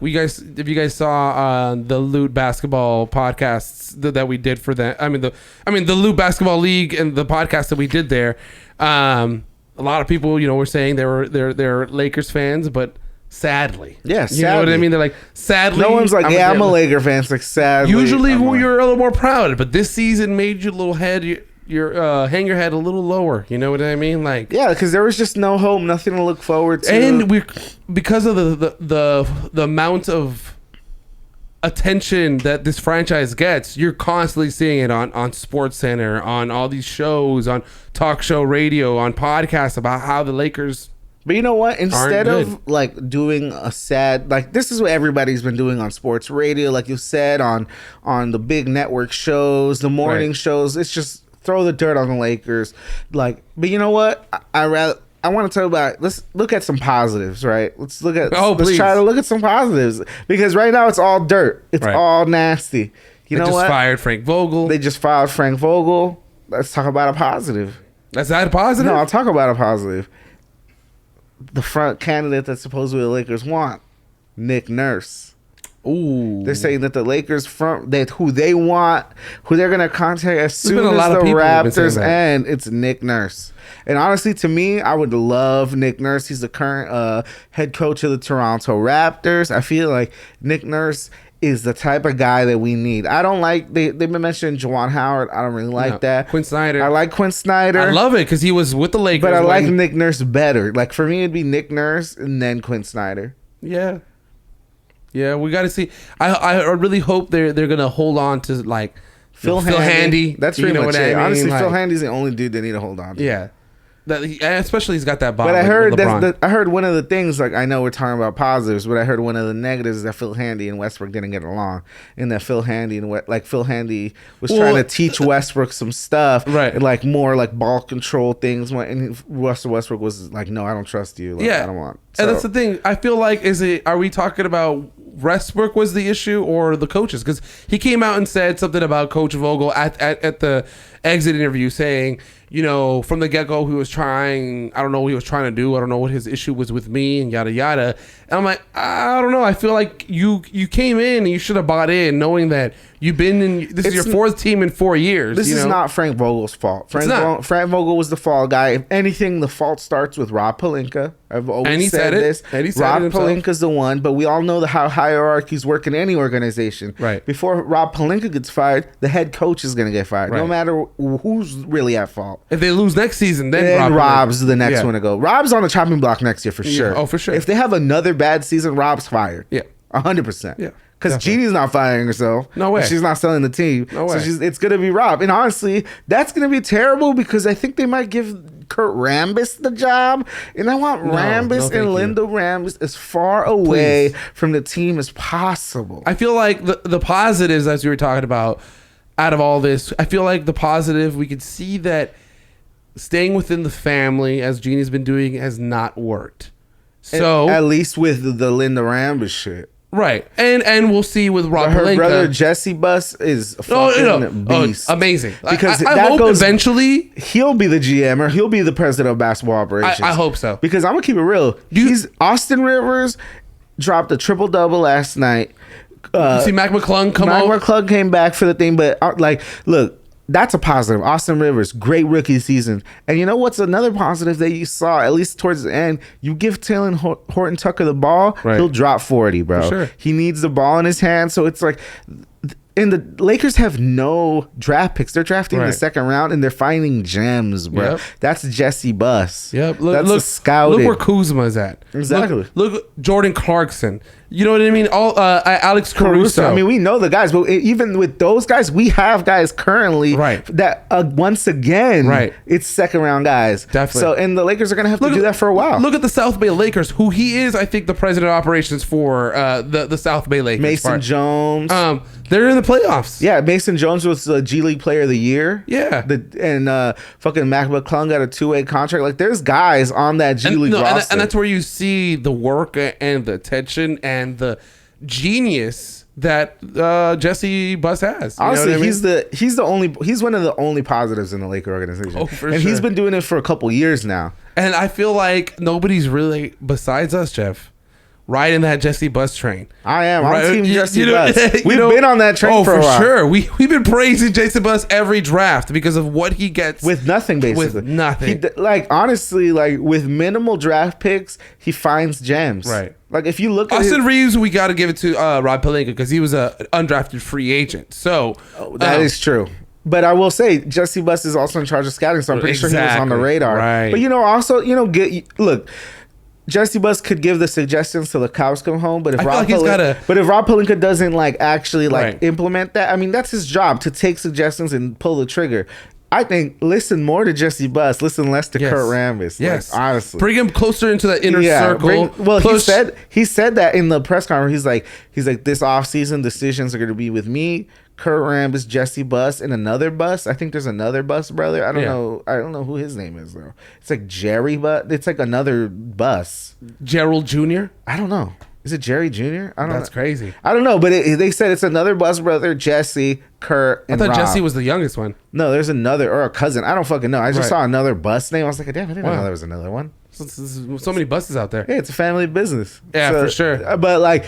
Speaker 1: you guys saw the Loot Basketball podcasts that we did for them, the Loot Basketball League and the podcast that we did there, a lot of people, were saying they're Lakers fans, but sadly.
Speaker 2: Yeah, sadly.
Speaker 1: You know what I mean? They're like, sadly.
Speaker 2: No one's like, I'm a Laker fan. It's like, sadly.
Speaker 1: Usually you're a little more proud, but this season made you a little hang your head a little lower. You know what I mean? Like,
Speaker 2: yeah, because there was just no hope, nothing to look forward to.
Speaker 1: And because of the amount of attention that this franchise gets, you're constantly seeing it on SportsCenter, on all these shows, on talk show radio, on podcasts about how the Lakers.
Speaker 2: But you know what? Instead of like doing a sad, like this is what everybody's been doing on sports radio, like you said, on the big network shows, the morning shows. It's just throw the dirt on the Lakers. Like, but you know what? I want to talk about. Let's look at some positives, right? Let's try to look at some positives because right now it's all dirt. It's all nasty. They just
Speaker 1: fired Frank Vogel.
Speaker 2: They just fired Frank Vogel. Let's talk about a positive.
Speaker 1: That's not a positive?
Speaker 2: No, I'll talk about a positive. The front candidate that supposedly the Lakers want, Nick Nurse.
Speaker 1: Ooh.
Speaker 2: They're saying that the Lakers who they're gonna contact as soon as the Raptors end, it's Nick Nurse. And honestly, to me, I would love Nick Nurse. He's the current head coach of the Toronto Raptors. I feel like Nick Nurse is the type of guy that we need. I don't like they've been mentioning Juwan Howard. I don't really like that.
Speaker 1: Quinn Snyder.
Speaker 2: I like Quinn Snyder.
Speaker 1: I love it because he was with the Lakers.
Speaker 2: But I like Nick Nurse better. Like for me, it'd be Nick Nurse and then Quinn Snyder.
Speaker 1: Yeah. Yeah, we got to see. I really hope they're gonna hold on to like Phil Handy.
Speaker 2: That's pretty much it. Honestly, Phil Handy's the only dude they need to hold on to.
Speaker 1: Yeah. Especially he's got that bond.
Speaker 2: But I heard one of the things, like I know we're talking about positives, but I heard one of the negatives is that Phil Handy and Westbrook didn't get along, and that Phil Handy was trying to teach Westbrook some stuff,
Speaker 1: right?
Speaker 2: And like more like ball control things, and Russell Westbrook was like, "No, I don't trust you. Like, I don't want." So,
Speaker 1: and that's the thing. I feel like are we talking about Westbrook was the issue or the coaches? Because he came out and said something about Coach Vogel at exit interview saying, from the get-go, I don't know what he was trying to do. I don't know what his issue was with me and yada, yada. And I'm like, I don't know. I feel like you came in and you should have bought in knowing that you've been in, this is your fourth team in 4 years.
Speaker 2: This is not Frank Vogel's fault. Frank Vogel was the fall guy. If anything, the fault starts with Rob Pelinka. I've always said this. Rob Pelinka's the one, but we all know how hierarchies work in any organization.
Speaker 1: Right.
Speaker 2: Before Rob Pelinka gets fired, the head coach is going to get fired, no matter who's really at fault.
Speaker 1: If they lose next season, then
Speaker 2: Rob's the next one to go. Rob's on the chopping block next year for sure.
Speaker 1: Oh, for sure.
Speaker 2: If they have another bad season, Rob's fired.
Speaker 1: Yeah.
Speaker 2: 100%.
Speaker 1: Yeah.
Speaker 2: Because Jeannie's not firing herself.
Speaker 1: No way.
Speaker 2: She's not selling the team.
Speaker 1: No way.
Speaker 2: So it's going to be Rob. And honestly, that's going to be terrible because I think they might give Kurt Rambis the job. And I want Rambis and Linda Rambis as far away from the team as possible.
Speaker 1: I feel like the positives, as we were talking about, out of all this, I feel like the positive, we could see that staying within the family, as Jeannie's been doing, has not worked. So
Speaker 2: at least with the Linda Rambis shit.
Speaker 1: Right. And we'll see with Rob Pelinka.
Speaker 2: Her brother Jesse Buss is a fucking beast.
Speaker 1: Amazing.
Speaker 2: Because
Speaker 1: I hope eventually
Speaker 2: he'll be the GM or he'll be the president of basketball operations.
Speaker 1: I hope so.
Speaker 2: Because I'm going to keep it real. Austin Rivers dropped a triple-double last night.
Speaker 1: You see Mac McClung come out?
Speaker 2: Mac McClung came back for the thing, but look, that's a positive. Austin Rivers, great rookie season. And you know what's another positive that you saw, at least towards the end? You give Taylor Horton Tucker the ball, he'll drop 40, bro.
Speaker 1: For sure.
Speaker 2: He needs the ball in his hand. So it's like... And the Lakers have no draft picks. They're drafting in the second round, and they're finding gems, bro.
Speaker 1: Yep.
Speaker 2: That's Jesse Buss.
Speaker 1: Yep.
Speaker 2: That's scouting.
Speaker 1: Look where Kuzma's at.
Speaker 2: Exactly.
Speaker 1: Look Jordan Clarkson. You know what I mean? Alex Caruso.
Speaker 2: I mean, we know the guys, but even with those guys, we have guys currently that once again, it's second round guys.
Speaker 1: Definitely.
Speaker 2: So, and the Lakers are going to have to do that for a while.
Speaker 1: Look at the South Bay Lakers, who he is, I think, the president of operations for the South Bay Lakers.
Speaker 2: Mason Jones.
Speaker 1: They're in the playoffs.
Speaker 2: Yeah, Mason Jones was the G League Player of the Year.
Speaker 1: Yeah.
Speaker 2: Fucking Mac McClung got a 2-way contract. Like, there's guys on that G League roster.
Speaker 1: And that's where you see the work and the attention and the genius that Jesse Buss has.
Speaker 2: Honestly, he's one of the only positives in the Laker organization.
Speaker 1: Oh, for
Speaker 2: and
Speaker 1: sure.
Speaker 2: he's been doing it for a couple years now.
Speaker 1: And I feel like nobody's really, besides us, Jeff, riding that Jesse Buss train.
Speaker 2: I am. I'm team Jesse Buss. We've been on that train for a while.
Speaker 1: Sure. We've been praising Jesse Buss every draft because of what he gets.
Speaker 2: With nothing, basically.
Speaker 1: With nothing.
Speaker 2: Honestly, with minimal draft picks, he finds gems.
Speaker 1: Right.
Speaker 2: Like, if you look at
Speaker 1: Austin Reeves, we got to give it to Rob Pelinka because he was an undrafted free agent. So
Speaker 2: that is true. But I will say, Jesse Buss is also in charge of scouting, so I'm pretty sure he was on the radar.
Speaker 1: Right.
Speaker 2: But, look, Jesse Buss could give the suggestions till the cows come home, but if Rob Pelinka doesn't actually implement that, I mean, that's his job, to take suggestions and pull the trigger. I think listen more to Jesse Buss, listen less to Kurt Rambis.
Speaker 1: Yes,
Speaker 2: honestly,
Speaker 1: bring him closer into that inner circle.
Speaker 2: He said that in the press conference. He's like this offseason decisions are going to be with me, Kurt Rambis, Jesse Buss, and another Buss. I think there's another Buss brother. I don't know who his name is though. It's like Jerry Buss. It's like another Buss.
Speaker 1: Gerald Jr.
Speaker 2: I don't know. Is it Jerry Jr.? I don't know.
Speaker 1: That's crazy.
Speaker 2: I don't know, but they said it's another Buss brother, Jesse, Kurt, and Rob.
Speaker 1: Jesse was the youngest one.
Speaker 2: No, there's another, or a cousin. I don't fucking know. I just saw another Buss name. I was like, damn, I didn't know there was another one.
Speaker 1: So many buses out there.
Speaker 2: Yeah, it's a family business.
Speaker 1: Yeah, for sure.
Speaker 2: But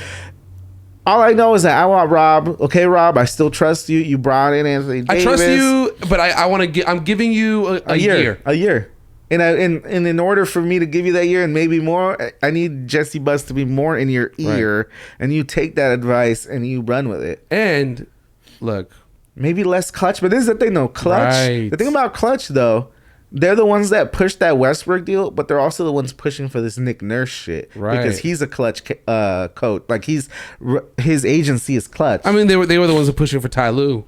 Speaker 2: all I know is that I want Rob. Okay, Rob, I still trust you. You brought in Anthony Davis.
Speaker 1: I trust you, but I want to. I'm giving you a year.
Speaker 2: A year. And in order for me to give you that year and maybe more, I need Jesse Buss to be more in your ear, and you take that advice and you run with it.
Speaker 1: And look,
Speaker 2: maybe less Clutch, but this is the thing though. Clutch. The thing about Clutch though, they're the ones that pushed that Westbrook deal, but they're also the ones pushing for this Nick Nurse shit, because he's a Clutch coach. Like his agency is Clutch.
Speaker 1: I mean, they were the ones who pushing for Ty Lue.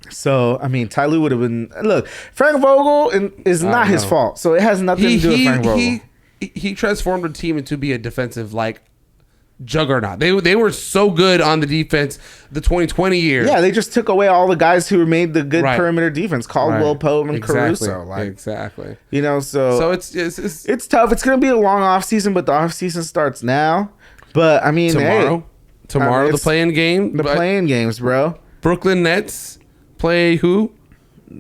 Speaker 2: So, I mean, Ty Lue would have been... Look, Frank Vogel is not his fault. So, it has nothing to do with Frank Vogel.
Speaker 1: He transformed the team into be a defensive, juggernaut. They were so good on the defense the 2020 year.
Speaker 2: Yeah, they just took away all the guys who made the good perimeter defense. Caldwell, Pope, and Caruso.
Speaker 1: Exactly.
Speaker 2: So it's tough. It's going to be a long offseason, but the offseason starts now. But, I mean...
Speaker 1: Tomorrow, the play-in game.
Speaker 2: The play-in games, bro.
Speaker 1: Brooklyn Nets... play who?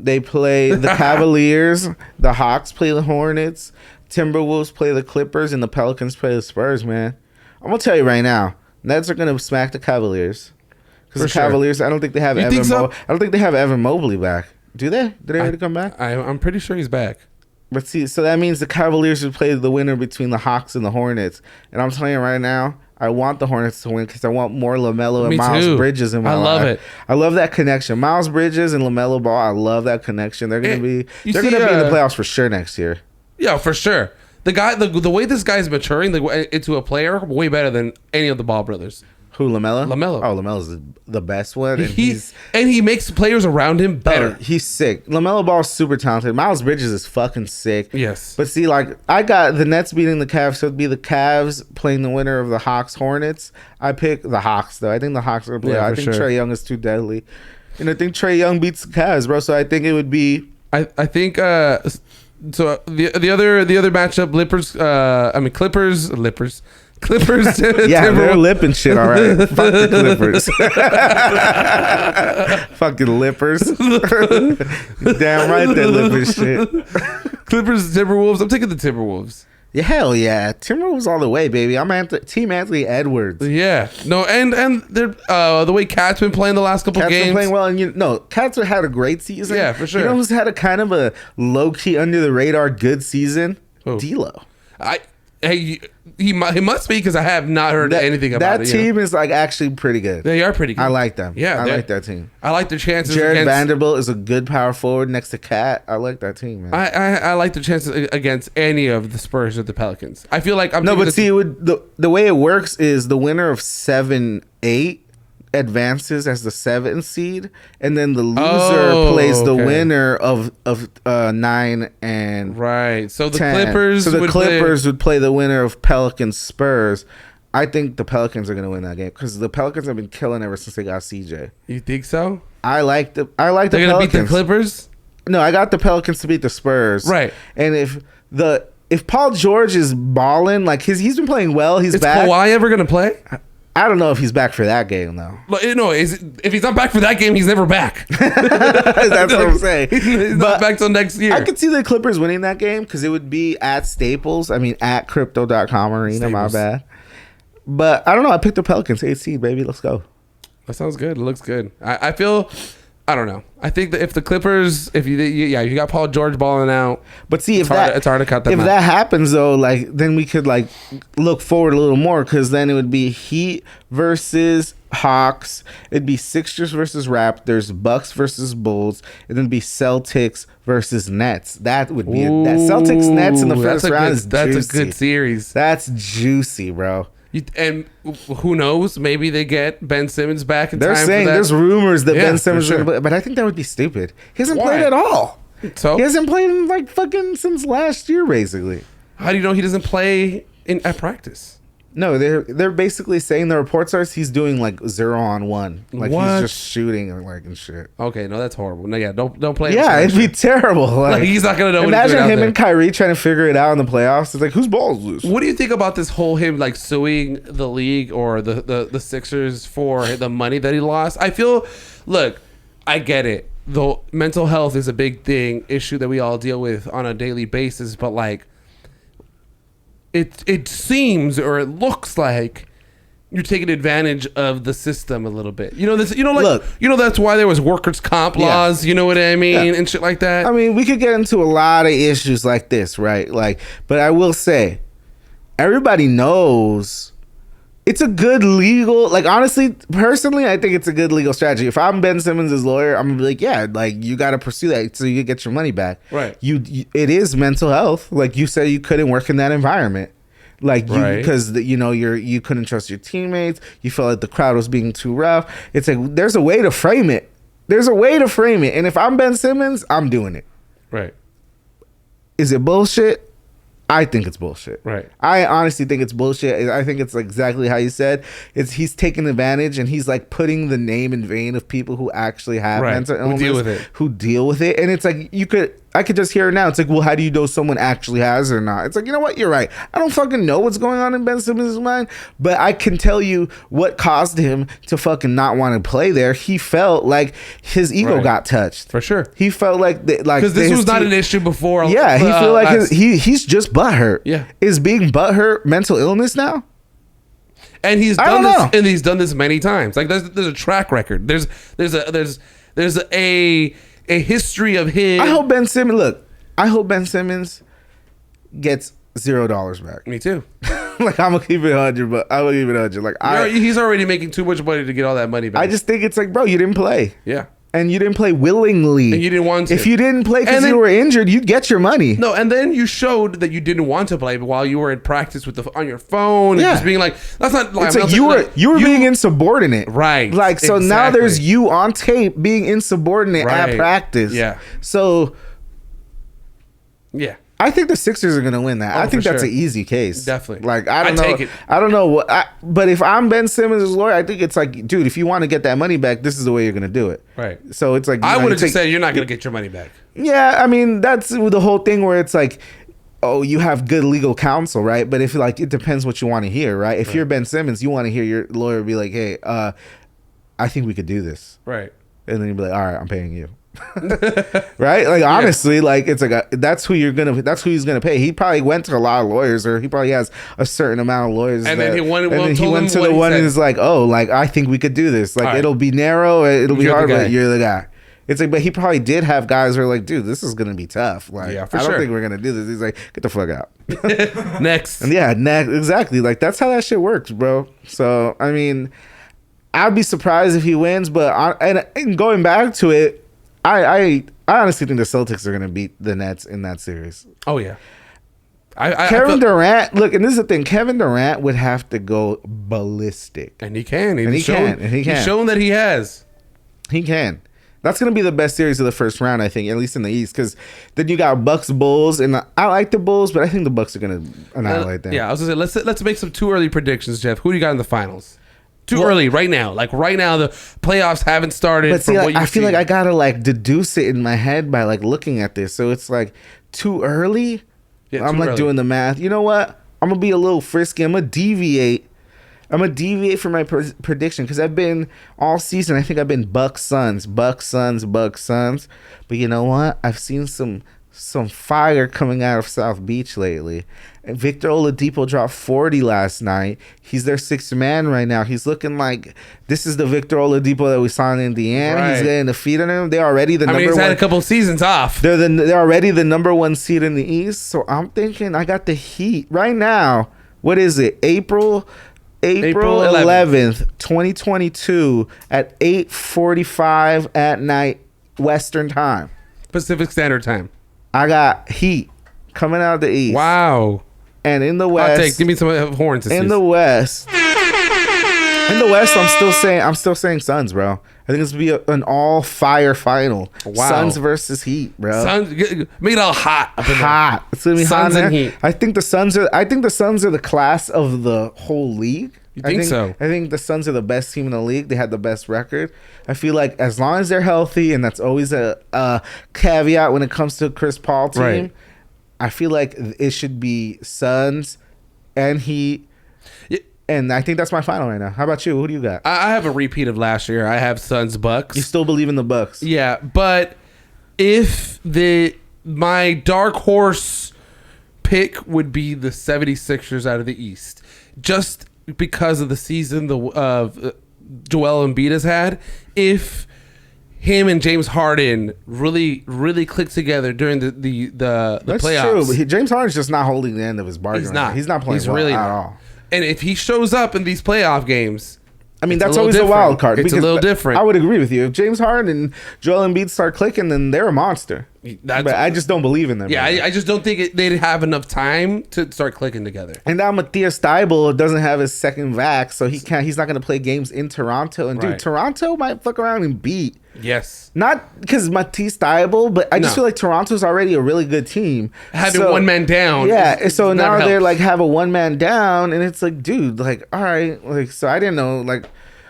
Speaker 2: They play the Cavaliers. The Hawks play the Hornets. Timberwolves play the Clippers, and the Pelicans play the Spurs. Man, I'm gonna tell you right now, Nets are gonna smack the Cavaliers. Because the Cavaliers, I don't think they have Evan. I don't think they have Evan Mobley back. Do they? Did they already come back?
Speaker 1: I'm pretty sure he's back.
Speaker 2: But see, so that means the Cavaliers would play the winner between the Hawks and the Hornets. And I'm telling you right now, I want the Hornets to win because I want more LaMelo and Miles Bridges in my life. I love it. I love that connection. Miles Bridges and LaMelo Ball, I love that connection. They're gonna be in the playoffs for sure next year.
Speaker 1: Yeah, for sure. The guy, the way this guy's maturing into a player, way better than any of the Ball brothers.
Speaker 2: Who, LaMelo?
Speaker 1: LaMelo.
Speaker 2: Oh, LaMelo's the best one. And
Speaker 1: he makes players around him better.
Speaker 2: Oh, he's sick. LaMelo Ball's super talented. Miles Bridges is fucking sick.
Speaker 1: Yes.
Speaker 2: But see, like, I got the Nets beating the Cavs, so it'd be the Cavs playing the winner of the Hawks Hornets. I pick the Hawks, though. I think the Hawks are going to play. I think Trae Young is too deadly. And I think Trae Young beats the Cavs, bro. So I think it would be...
Speaker 1: I think... So the other matchup, Clippers.
Speaker 2: Yeah, they're lipping shit, all right. Fuck the Clippers. Fucking lippers. Damn right they're lipping shit.
Speaker 1: Clippers, Timberwolves. I'm taking the Timberwolves.
Speaker 2: Yeah, hell yeah. Timberwolves all the way, baby. I'm Team Anthony Edwards.
Speaker 1: Yeah. No, and they're the way Cat's been playing the last couple games.
Speaker 2: Cat's been playing well, and Cat's had a great season.
Speaker 1: Yeah, for sure.
Speaker 2: You know who's had a kind of a low-key, under-the-radar good season?
Speaker 1: Who?
Speaker 2: D'Lo.
Speaker 1: He must be because I have not heard anything about
Speaker 2: that. That team is like actually pretty good.
Speaker 1: They are pretty good.
Speaker 2: I like them.
Speaker 1: Yeah,
Speaker 2: I like that team.
Speaker 1: I like their chances.
Speaker 2: Jared Vanderbilt is a good power forward next to Cat. I like that team, man.
Speaker 1: I like the chances against any of the Spurs or the Pelicans. I feel like
Speaker 2: the way it works is the winner of 7-8 advances as the 7th seed, and then the loser plays the winner of 9 and
Speaker 1: right. So the
Speaker 2: 10.
Speaker 1: Clippers.
Speaker 2: So the Clippers would play the winner of Pelicans Spurs. I think the Pelicans are going to win that game because the Pelicans have been killing ever since they got CJ.
Speaker 1: You think so?
Speaker 2: I like the
Speaker 1: They're
Speaker 2: Pelicans.
Speaker 1: They're going to beat the Clippers.
Speaker 2: No, I got the Pelicans to beat the Spurs.
Speaker 1: Right.
Speaker 2: And if Paul George is balling, like he's been playing well, he's back.
Speaker 1: Is Kawhi ever going to play?
Speaker 2: I don't know if he's back for that game, though.
Speaker 1: No, if he's not back for that game, he's never back.
Speaker 2: That's what I'm saying.
Speaker 1: He's not back till next year.
Speaker 2: I could see the Clippers winning that game because it would be at Staples. I mean, at Crypto.com Arena, Staples. My bad. But I don't know. I picked the Pelicans 8 seed, baby. Let's go.
Speaker 1: That sounds good. It looks good. I feel... I don't know. I think that if the Clippers, if you got Paul George balling out,
Speaker 2: but see,
Speaker 1: it's hard to cut them.
Speaker 2: If
Speaker 1: out.
Speaker 2: that happens though, like then we could like look forward a little more because then it would be Heat versus Hawks, it'd be Sixers versus Raptors, Bucks versus Bulls, and then it'd be Celtics versus Nets. That would be that Celtics Nets in the first round is juicy.
Speaker 1: That's a good series.
Speaker 2: That's juicy, bro.
Speaker 1: And who knows? Maybe they get Ben Simmons back in time.
Speaker 2: They're saying there's rumors that Ben Simmons is going to play, but I think that would be stupid. He hasn't played at all.
Speaker 1: So
Speaker 2: he hasn't played in like fucking since last year, basically.
Speaker 1: How do you know he doesn't play at practice?
Speaker 2: No, they're basically saying the reports are he's doing like 0-on-1, like he's just shooting and shit.
Speaker 1: Okay, no, that's horrible. No, yeah, don't play.
Speaker 2: Yeah, it'd be terrible. Like
Speaker 1: he's not gonna know.
Speaker 2: Imagine him and Kyrie trying to figure it out in the playoffs. It's like whose ball is loose?
Speaker 1: What do you think about this whole him like suing the league or the Sixers for the money that he lost? I feel, look, I get it. Though mental health is a big issue that we all deal with on a daily basis, but like. It seems or it looks like you're taking advantage of the system a little bit. You know this. You know, like look, you know that's why there was workers' comp laws. You know what I mean, and shit like that.
Speaker 2: I mean, we could get into a lot of issues like this, right? Like, but I will say, everybody knows it's a good legal. Like, honestly, personally, I think it's a good legal strategy. If I'm Ben Simmons' lawyer, I'm gonna be like, yeah, like you got to pursue that so you get your money back.
Speaker 1: Right.
Speaker 2: It is mental health. Like you said, you couldn't work in that environment. Like you, because you couldn't trust your teammates. You felt like the crowd was being too rough. It's like there's a way to frame it. And if I'm Ben Simmons, I'm doing it.
Speaker 1: Right.
Speaker 2: Is it bullshit? I think it's bullshit.
Speaker 1: Right.
Speaker 2: I honestly think it's bullshit. I think it's exactly how you said. He's taking advantage and he's like putting the name in vain of people who actually have mental illness, who deal with it. And it's like I could just hear it now. It's like, well, how do you know someone actually has it or not? It's like, you know what? You're right. I don't fucking know what's going on in Ben Simmons' mind, but I can tell you what caused him to fucking not want to play there. He felt like his ego got touched.
Speaker 1: For sure.
Speaker 2: He felt like
Speaker 1: because this was not an issue before.
Speaker 2: Yeah, he feel like he's just butthurt.
Speaker 1: Yeah.
Speaker 2: Is being butthurt mental illness now?
Speaker 1: And he's done this, and he's done this many times. Like there's a track record. There's a history of him.
Speaker 2: I hope Ben Simmons gets $0 back.
Speaker 1: Me too.
Speaker 2: Like I'm gonna keep it 100, but I will keep it 100. Like
Speaker 1: he's already making too much money to get all that money back.
Speaker 2: I just think it's like, bro, you didn't play.
Speaker 1: Yeah.
Speaker 2: And you didn't play willingly.
Speaker 1: And you didn't want to.
Speaker 2: If you didn't play because you were injured, you'd get your money.
Speaker 1: No, and then you showed that you didn't want to play while you were in practice with on your phone and just being like, that's not like,
Speaker 2: it's like you were being insubordinate.
Speaker 1: Right.
Speaker 2: Like, so now there's you on tape being insubordinate at practice.
Speaker 1: Yeah.
Speaker 2: So
Speaker 1: yeah.
Speaker 2: I think the Sixers are going to win that. I think that's an easy case.
Speaker 1: Definitely.
Speaker 2: Like, I don't know.
Speaker 1: Take it.
Speaker 2: I don't know what. But if I'm Ben Simmons' lawyer, I think it's like, dude, if you want to get that money back, this is the way you're going to do it.
Speaker 1: Right.
Speaker 2: So it's like,
Speaker 1: I would have just said you're not going to get your money back.
Speaker 2: Yeah, I mean, that's the whole thing where it's like, oh, you have good legal counsel, right? But if like it depends what you want to hear, right? If you're Ben Simmons, you want to hear your lawyer be like, hey, I think we could do this.
Speaker 1: Right.
Speaker 2: And then you'd be like, all right, I'm paying you. Right? Like honestly, like it's like that's who he's gonna pay. He probably went to a lot of lawyers, or he probably has a certain amount of lawyers.
Speaker 1: And then he went
Speaker 2: to the one and is like, oh, like I think we could do this. Like it'll be narrow, it'll be hard, but you're the guy. It's like, but he probably did have guys who are like, dude, this is gonna be tough. Like, I don't think we're gonna do this. He's like, get the fuck out.
Speaker 1: Next.
Speaker 2: And next, exactly. Like that's how that shit works, bro. So I mean, I'd be surprised if he wins, but and going back to it. I honestly think the Celtics are going to beat the Nets in that series.
Speaker 1: Oh, yeah.
Speaker 2: Kevin Durant, look, and this is the thing. Kevin Durant would have to go ballistic.
Speaker 1: And he can.
Speaker 2: He can.
Speaker 1: He's shown that he has.
Speaker 2: He can. That's going to be the best series of the first round, I think, at least in the East, because then you got Bucks, Bulls, and I like the Bulls, but I think the Bucks are going to annihilate them.
Speaker 1: Yeah, I was going to say, let's make some too early predictions, Jeff. Who do you got in the finals? Too early right now. Like right now, the playoffs haven't started.
Speaker 2: But see, like, I feel like I gotta like deduce it in my head by like looking at this. So it's like too early. Yeah, I'm like early. Doing the math. You know what? I'm gonna be a little frisky. I'm gonna deviate from my prediction because I've been all season. I think I've been Bucks Suns. But you know what? I've seen some fire coming out of South Beach lately. And Victor Oladipo dropped 40 last night. He's their sixth man right now. He's looking like this is the Victor Oladipo that we saw in Indiana. Right. He's getting the feet on him. They're already the number one.
Speaker 1: He's had a couple seasons off.
Speaker 2: They're already the number one seed in the East. So I'm thinking I got the Heat right now. What is it? April 11th, 2022 at 8:45 at night Western time.
Speaker 1: Pacific Standard Time.
Speaker 2: I got Heat coming out of the East.
Speaker 1: Wow.
Speaker 2: And in the West,
Speaker 1: give me some horns.
Speaker 2: In the West, I'm still saying Suns, bro. I think it's gonna be an all fire final. Wow. Suns versus Heat, bro.
Speaker 1: Suns, make it all hot.
Speaker 2: Hot. It's gonna be
Speaker 1: Suns
Speaker 2: hot.
Speaker 1: And Heat.
Speaker 2: I think the Suns are the class of the whole league.
Speaker 1: You think so?
Speaker 2: I think the Suns are the best team in the league. They had the best record. I feel like as long as they're healthy, and that's always a caveat when it comes to Chris Paul team. Right. I feel like it should be Suns and Heat. Yeah. And I think that's my final right now. How about you? Who do you got?
Speaker 1: I have a repeat of last year. I have Suns Bucks.
Speaker 2: You still believe in the Bucks?
Speaker 1: Yeah, but if my dark horse pick would be the 76ers out of the East. Just because of the season Joel Embiid has had. If him and James Harden really click together during the
Speaker 2: That's
Speaker 1: playoffs.
Speaker 2: True, but James Harden's just not holding the end of his bargain. He's not playing well at all.
Speaker 1: And if he shows up in these playoff games,
Speaker 2: I mean, that's always a wild card.
Speaker 1: It's a little different.
Speaker 2: I would agree with you. If James Harden and Joel Embiid start clicking, then they're a monster. But I just don't believe in them.
Speaker 1: Yeah, I just don't think they'd have enough time to start clicking together.
Speaker 2: And now Matthias Thybulle doesn't have his second vax, so he's not going to play games in Toronto. And dude, Toronto might fuck around and beat.
Speaker 1: Yes.
Speaker 2: Not because Matisse Thybulle, but I just feel like Toronto's already a really good team.
Speaker 1: Having one man down.
Speaker 2: Yeah. So now they're like have a one man down, and it's like, dude, like, all right, like, so I didn't know, like,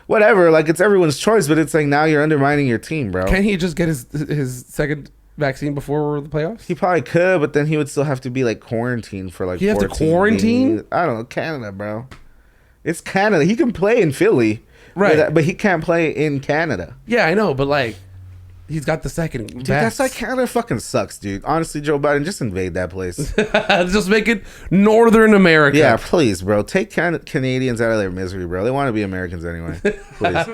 Speaker 2: whatever, like, it's everyone's choice, but it's like now you're undermining your team, bro.
Speaker 1: Can't he just get his second vaccine before the playoffs?
Speaker 2: He probably could, but then he would still have to be like quarantined for like.
Speaker 1: He have to quarantine?
Speaker 2: Days. I don't know, Canada, bro. It's Canada. He can play in Philly,
Speaker 1: right?
Speaker 2: But he can't play in Canada.
Speaker 1: Yeah, I know, but like. He's got the second.
Speaker 2: Dude, that's like Canada fucking sucks, dude. Honestly, Joe Biden, just invade that place.
Speaker 1: Just make it Northern America.
Speaker 2: Yeah, please, bro. Take Canadians out of their misery, bro. They want to be Americans anyway. Please.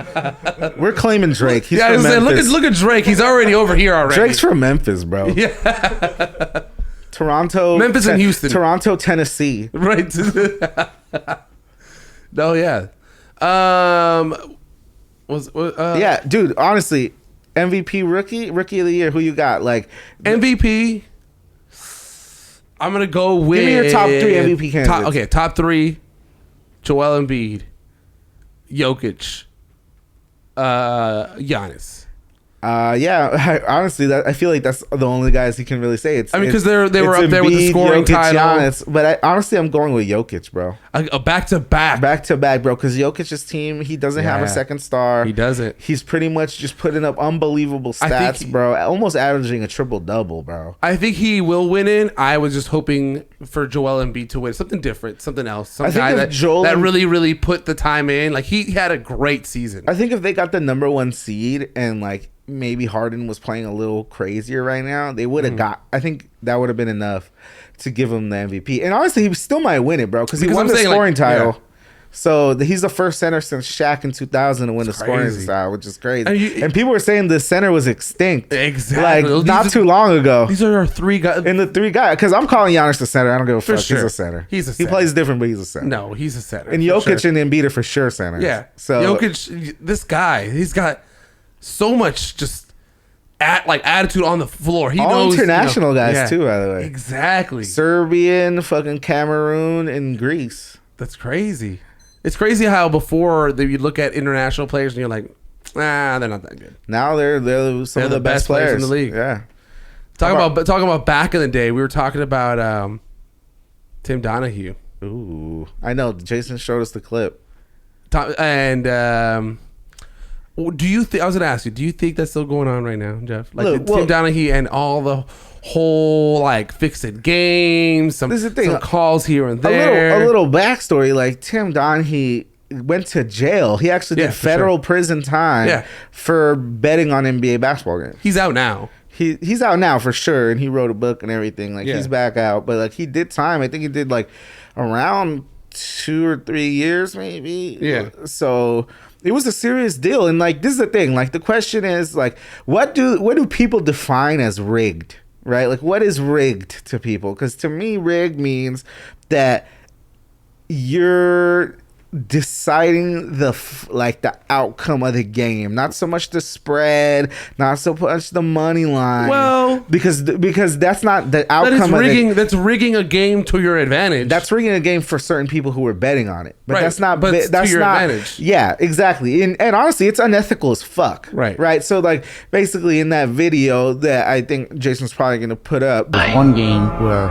Speaker 2: We're claiming Drake. He's from Memphis.
Speaker 1: Look at Drake. He's already over here already.
Speaker 2: Drake's from Memphis, bro.
Speaker 1: Yeah.
Speaker 2: Toronto.
Speaker 1: Memphis and Houston.
Speaker 2: Toronto, Tennessee.
Speaker 1: Right. No, yeah.
Speaker 2: Yeah, dude, honestly. MVP rookie of the year. Who you got? Like
Speaker 1: MVP. I'm gonna go with.
Speaker 2: Give me your top 3 MVP candidates.
Speaker 1: Top 3. Joel Embiid, Jokic, Giannis.
Speaker 2: Yeah. Honestly, I feel like that's the only guys he can really say.
Speaker 1: Because they were up there with the scoring
Speaker 2: Jokic,
Speaker 1: title.
Speaker 2: Giannis, but honestly, I'm going with Jokic, bro.
Speaker 1: A back-to-back.
Speaker 2: Back-to-back, bro. Because Jokic's team, he doesn't have a second star.
Speaker 1: He doesn't.
Speaker 2: He's pretty much just putting up unbelievable stats, bro. Almost averaging a triple-double, bro.
Speaker 1: I think he will win it. I was just hoping for Joel Embiid to win something different, something else. Some guy that really, really put the time in. Like, he had a great season.
Speaker 2: I think if they got the number 1 seed and, like, maybe Harden was playing a little crazier right now, they would have got. I think that would have been enough to give him the MVP. And honestly, he still might win it, bro, because he won the scoring title. Yeah. So he's the first center since Shaq in 2000 to win the scoring title, which is crazy. And people were saying the center was extinct.
Speaker 1: Exactly.
Speaker 2: Like not too long ago.
Speaker 1: These are our 3 guys.
Speaker 2: And the 3 guys, because I'm calling Giannis the center. I don't give a fuck. Sure. He's a center. He plays different, but he's a center.
Speaker 1: No, he's a center.
Speaker 2: And Jokic and Embiid are for sure centers.
Speaker 1: Yeah.
Speaker 2: So
Speaker 1: Jokic, this guy, he's got so much just attitude on the floor. He knows
Speaker 2: international guys too, by the way.
Speaker 1: Exactly.
Speaker 2: Serbian, fucking Cameroon, and Greece.
Speaker 1: That's crazy. It's crazy how before you look at international players and you're like, they're not that good.
Speaker 2: Now they're some of the best players
Speaker 1: in the league.
Speaker 2: Yeah.
Speaker 1: Talking about back in the day, we were talking about Tim Donahue.
Speaker 2: Ooh, I know. Jason showed us the clip.
Speaker 1: And do you think? I was gonna ask you. Do you think that's still going on right now, Jeff? Like Tim Donahue and all the whole like fixed games, some calls here and there.
Speaker 2: A little backstory. Like Tim Donahue went to jail. He actually did federal prison time for betting on NBA basketball games.
Speaker 1: He's out now.
Speaker 2: He's out now for sure, and he wrote a book and everything. Like he's back out, but like he did time. I think he did like around 2 or 3 years, maybe.
Speaker 1: Yeah.
Speaker 2: So. It was a serious deal, and like this is the thing. Like the question is, like, what do people define as rigged, right? Like, what is rigged to people? Because to me, rigged means that you're deciding the outcome of the game, not so much the spread, not so much the money line.
Speaker 1: Well,
Speaker 2: because that's not the outcome.
Speaker 1: That's rigging a game to your advantage.
Speaker 2: That's rigging a game for certain people who are betting on it. But
Speaker 1: right.
Speaker 2: that's not.
Speaker 1: But that's to your advantage.
Speaker 2: Yeah, exactly. And honestly, it's unethical as fuck.
Speaker 1: Right.
Speaker 2: Right. So like basically in that video that I think Jason's probably going to put up.
Speaker 5: There's one game where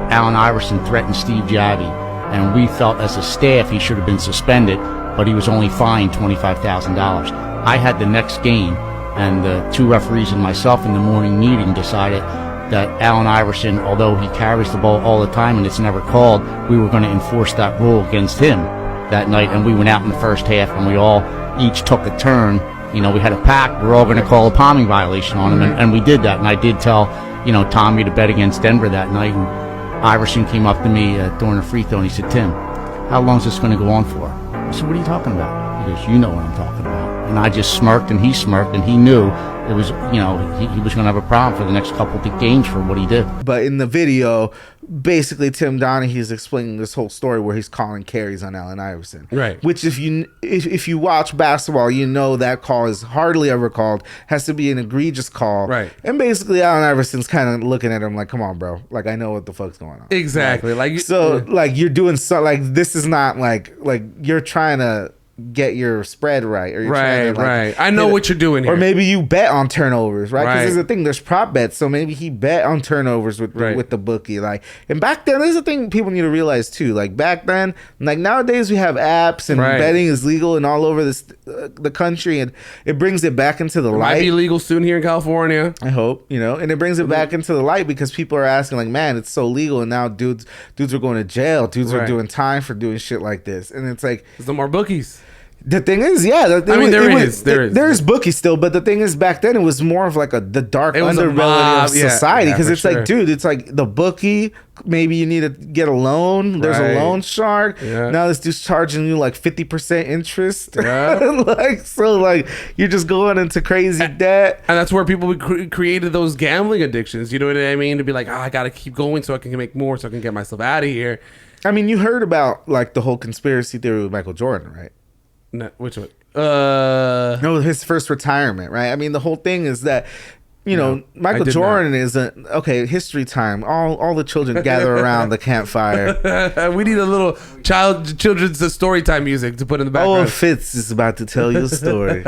Speaker 5: Allen Iverson threatened Steve Javie. And we felt as a staff he should have been suspended, but he was only fined $25,000. I had the next game, and the 2 referees and myself in the morning meeting decided that Allen Iverson, although he carries the ball all the time and it's never called, we were going to enforce that rule against him that night. And we went out in the first half, and we all each took a turn. You know, we had a pact. We're all going to call a palming violation on him, and we did that. And I did tell, Tommy to bet against Denver that night. And Iverson came up to me during a free throw and he said, "Tim, how long is this going to go on for?" I said, "What are you talking about?" He goes, "You know what I'm talking about." And I just smirked and he smirked, and he knew it was, he was going to have a problem for the next couple of games for what he did.
Speaker 2: But in the video, basically Tim Donahue is explaining this whole story where he's calling carries on Allen Iverson.
Speaker 1: Right.
Speaker 2: Which if you watch basketball, you know that call is hardly ever called. Has to be an egregious call.
Speaker 1: Right.
Speaker 2: And basically Allen Iverson's kind of looking at him like, "Come on, bro. Like I know what the fuck's going on."
Speaker 1: Exactly.
Speaker 2: Like you're doing so like this is not like you're trying to get your spread right, or you're trying to, like,
Speaker 1: right. I know what you're doing here.
Speaker 2: Or maybe you bet on turnovers, right? Because there's a thing. There's prop bets, so maybe he bet on turnovers with the bookie. Like, and back then, there's a thing people need to realize too. Like back then, like nowadays, we have apps and betting is legal and all over the country, and it brings it back into the light.
Speaker 1: Might be legal soon here in California.
Speaker 2: I hope, and it brings it back into the light because people are asking, like, man, it's so legal, and now dudes are going to jail. Dudes are doing time for doing shit like this, and it's like
Speaker 1: there's no more bookies.
Speaker 2: The thing is, there is bookies still, but the thing is, back then it was more of like the dark underbelly of society, because it's like, dude, it's like the bookie. Maybe you need to get a loan. There's a loan shark. Yeah. Now this dude's charging you like 50% interest. Yeah. So you're just going into crazy debt.
Speaker 1: And that's where people created those gambling addictions. You know what I mean? To be like, I gotta keep going so I can make more, so I can get myself out of here.
Speaker 2: I mean, you heard about like the whole conspiracy theory with Michael Jordan, right?
Speaker 1: No, which one?
Speaker 2: No, his first retirement, right? I mean, the whole thing is that, Michael Jordan is history time. All the children gather around the campfire.
Speaker 1: We need a little children's story time music to put in the background.
Speaker 2: Oh, Fitz is about to tell you a story.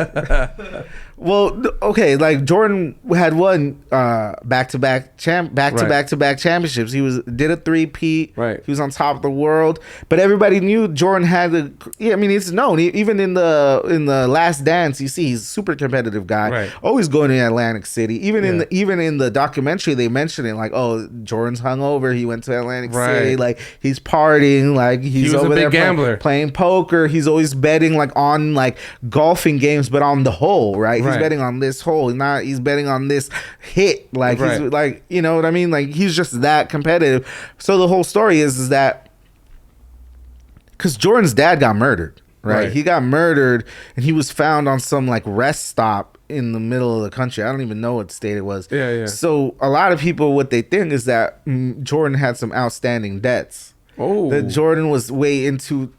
Speaker 2: Well, okay, like Jordan had won back-to-back championships. He did a three-peat.
Speaker 1: Right.
Speaker 2: He was on top of the world, but everybody knew Jordan had to. Yeah, I mean, it's known. Even in the Last Dance, you see he's a super competitive guy.
Speaker 1: Right.
Speaker 2: Always going to Atlantic City. Even in the documentary, they mentioned it, like, oh, Jordan's hungover. He went to Atlantic City. Like, he's partying. Like, he's over there
Speaker 1: gambler.
Speaker 2: Playing poker. He's always betting like on like golfing games, but on the hole, right? He's betting on this hole. He's betting on this hit. Like, he's like, you know what I mean? Like, he's just that competitive. So the whole story is that because Jordan's dad got murdered, right? He got murdered, and he was found on some like rest stop in the middle of the country. I don't even know what state it was.
Speaker 1: Yeah.
Speaker 2: So a lot of people, what they think is that Jordan had some outstanding debts.
Speaker 1: Oh.
Speaker 2: That Jordan was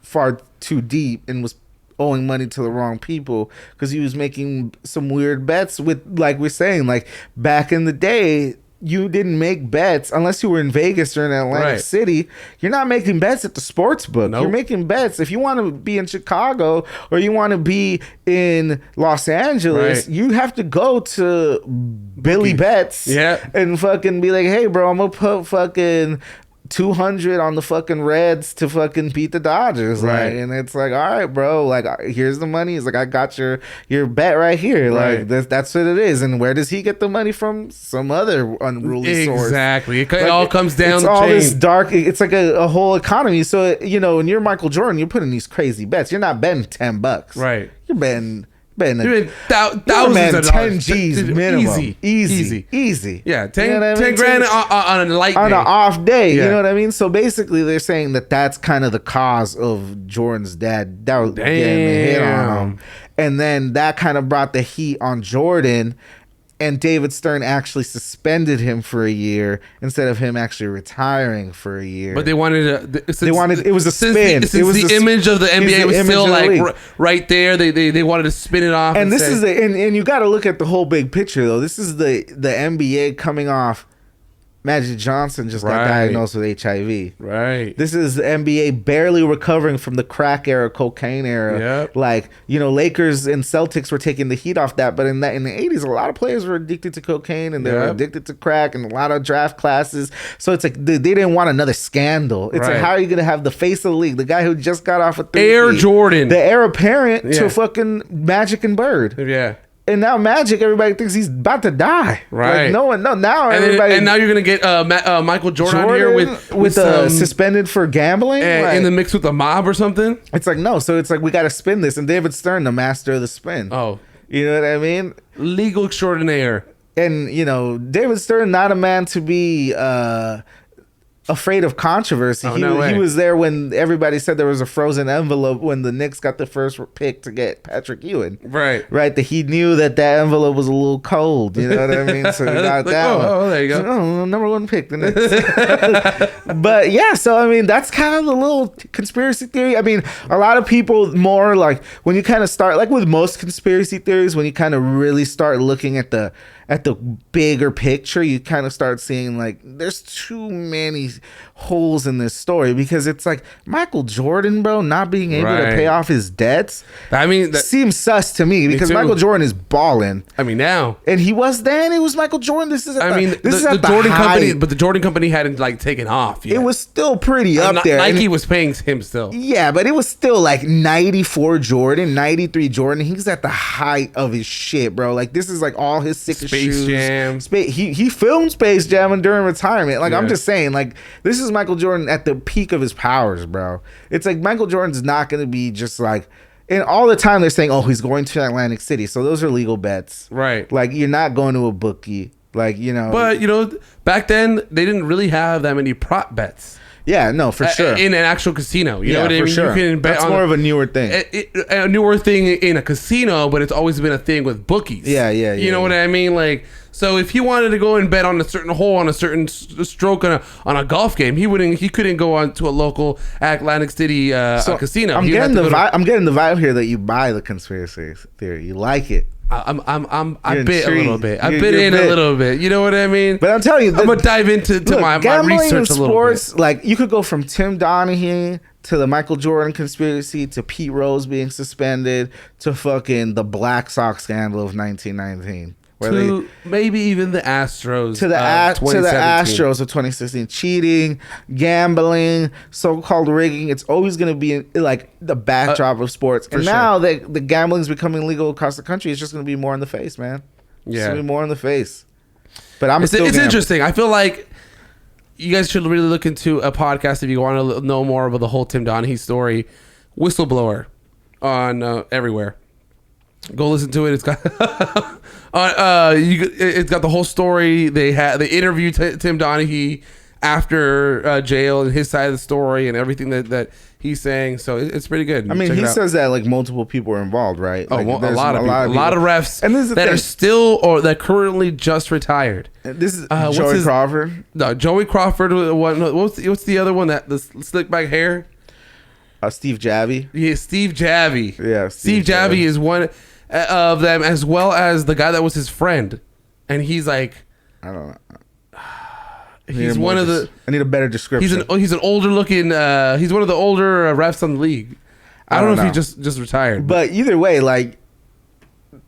Speaker 2: far too deep and was owing money to the wrong people because he was making some weird bets with, like we're saying, like back in the day, you didn't make bets unless you were in Vegas or in Atlantic City. You're not making bets at the sports book. Nope. You're making bets. If you want to be in Chicago or you want to be in Los Angeles, you have to go to Billy Betts and fucking be like, hey, bro, I'm going to put fucking 200 on the fucking Reds to fucking beat the Dodgers, like, and it's like, all right, bro, like, here's the money. It's like, I got your bet right here, like that's what it is. And where does he get the money from? Some other unruly source.
Speaker 1: Exactly. It all comes down.
Speaker 2: It's
Speaker 1: the
Speaker 2: all
Speaker 1: chain.
Speaker 2: This dark. It's like a whole economy. So when you're Michael Jordan, you're putting these crazy bets. You're not betting $10,
Speaker 1: right?
Speaker 2: You're betting.
Speaker 1: Thousands of
Speaker 2: 10 G's minimum. Easy.
Speaker 1: Yeah, 10 grand on a light day.
Speaker 2: On an off day. You know what I mean? So basically, they're saying that's kind of the cause of Jordan's dad. That was getting the hit on him. And then that kind of brought the heat on Jordan. And David Stern actually suspended him for a year instead of him actually retiring for a year.
Speaker 1: But they wanted
Speaker 2: it was a spin.
Speaker 1: Since the image of the NBA was still like right there, they wanted to spin it off.
Speaker 2: And this is and you got to look at the whole big picture though. This is the NBA coming off. Magic Johnson just got diagnosed with HIV.
Speaker 1: Right.
Speaker 2: This is the NBA barely recovering from the crack era, cocaine era.
Speaker 1: Yep.
Speaker 2: Like, Lakers and Celtics were taking the heat off that. But in the 80s, a lot of players were addicted to cocaine and they were addicted to crack and a lot of draft classes. So it's like they didn't want another scandal. It's like, how are you going to have the face of the league, the guy who just got off a 3
Speaker 1: Air Jordan,
Speaker 2: the heir apparent to fucking Magic and Bird.
Speaker 1: Yeah.
Speaker 2: And now Magic, everybody thinks he's about to die.
Speaker 1: Right.
Speaker 2: Like, now
Speaker 1: everybody. And now you're gonna get Michael Jordan out here with
Speaker 2: suspended for gambling
Speaker 1: in the mix with the mob or something.
Speaker 2: It's like, no. So it's like, we got to spin this. And David Stern, the master of the spin.
Speaker 1: Oh,
Speaker 2: you know what I mean?
Speaker 1: Legal extraordinaire.
Speaker 2: And David Stern, not a man to be afraid of controversy. He was there when everybody said there was a frozen envelope when the Knicks got the first pick to get Patrick Ewing.
Speaker 1: Right.
Speaker 2: That he knew that envelope was a little cold. You know what I mean? So he got that one.
Speaker 1: Oh, there you go.
Speaker 2: Oh, number one pick, the Knicks. But yeah, so I mean, that's kind of the little conspiracy theory. I mean, a lot of people more like when you kind of start, like with most conspiracy theories, when you kind of really start looking at the at the bigger picture, you kind of start seeing like there's too many holes in this story, because it's like Michael Jordan, bro, not being able to pay off his debts.
Speaker 1: I mean,
Speaker 2: that seems sus to me, because Michael Jordan is balling.
Speaker 1: I mean, now,
Speaker 2: and he was then. It was Michael Jordan. This is
Speaker 1: the Jordan company, but the Jordan company hadn't like taken off yet.
Speaker 2: It was still pretty up there.
Speaker 1: Nike was paying him still.
Speaker 2: Yeah, but it was still like 94 Jordan, 93 Jordan. He's at the height of his shit, bro. Like this is like all his sickest shoes.
Speaker 1: Jam.
Speaker 2: He filmed Space Jam during retirement. Like I'm just saying, like this is Michael Jordan at the peak of his powers, bro. It's like Michael Jordan's not going to be just like, and all the time they're saying, oh, he's going to Atlantic City. So those are legal bets.
Speaker 1: Right.
Speaker 2: Like you're not going to a bookie. Like, you know.
Speaker 1: But, you know, back then they didn't really have that many prop bets.
Speaker 2: Yeah, no, for sure.
Speaker 1: In an actual casino. You know what I mean?
Speaker 2: Sure.
Speaker 1: You can bet
Speaker 2: That's more of a newer thing.
Speaker 1: A newer thing in a casino, but it's always been a thing with bookies.
Speaker 2: Yeah.
Speaker 1: You know what I mean? Like, so if he wanted to go and bet on a certain hole, on a certain stroke on a golf game, he couldn't go on to a local Atlantic City casino.
Speaker 2: I'm getting the vibe here that you buy the conspiracy theory. You like it.
Speaker 1: I bit a little bit. I bit in a little bit. You know what I mean?
Speaker 2: But I'm telling you,
Speaker 1: I'm gonna dive into my research a little bit.
Speaker 2: Like you could go from Tim Donaghy to the Michael Jordan conspiracy to Pete Rose being suspended to fucking the Black Sox scandal of 1919.
Speaker 1: Maybe even the Astros.
Speaker 2: To the Astros of 2016. Cheating, gambling, so-called rigging. It's always going to be like the backdrop of sports. And now that the gambling is becoming legal across the country, it's just going to be more in the face, man. It's going to be more in the face. But it's
Speaker 1: interesting. I feel like you guys should really look into a podcast if you want to know more about the whole Tim Donaghy story. Whistleblower on everywhere. Go listen to it. It's got it's got the whole story. They interviewed Tim Donaghy after jail and his side of the story and everything that he's saying. So it's pretty good.
Speaker 2: I mean, he says that like multiple people are involved, right?
Speaker 1: Oh,
Speaker 2: like,
Speaker 1: a lot of refs and that are still or that currently just retired.
Speaker 2: This is Joey Crawford.
Speaker 1: No, Joey Crawford. What's the other one? That the slick back hair.
Speaker 2: Steve Javie.
Speaker 1: Yeah, Steve Javie.
Speaker 2: Yeah,
Speaker 1: Steve Javie is one of them, as well as the guy that was his friend, and he's like,
Speaker 2: I don't know.
Speaker 1: He's one of the.
Speaker 2: I need a better description.
Speaker 1: He's an older looking. He's one of the older refs on the league. I don't know if he just retired.
Speaker 2: But either way, like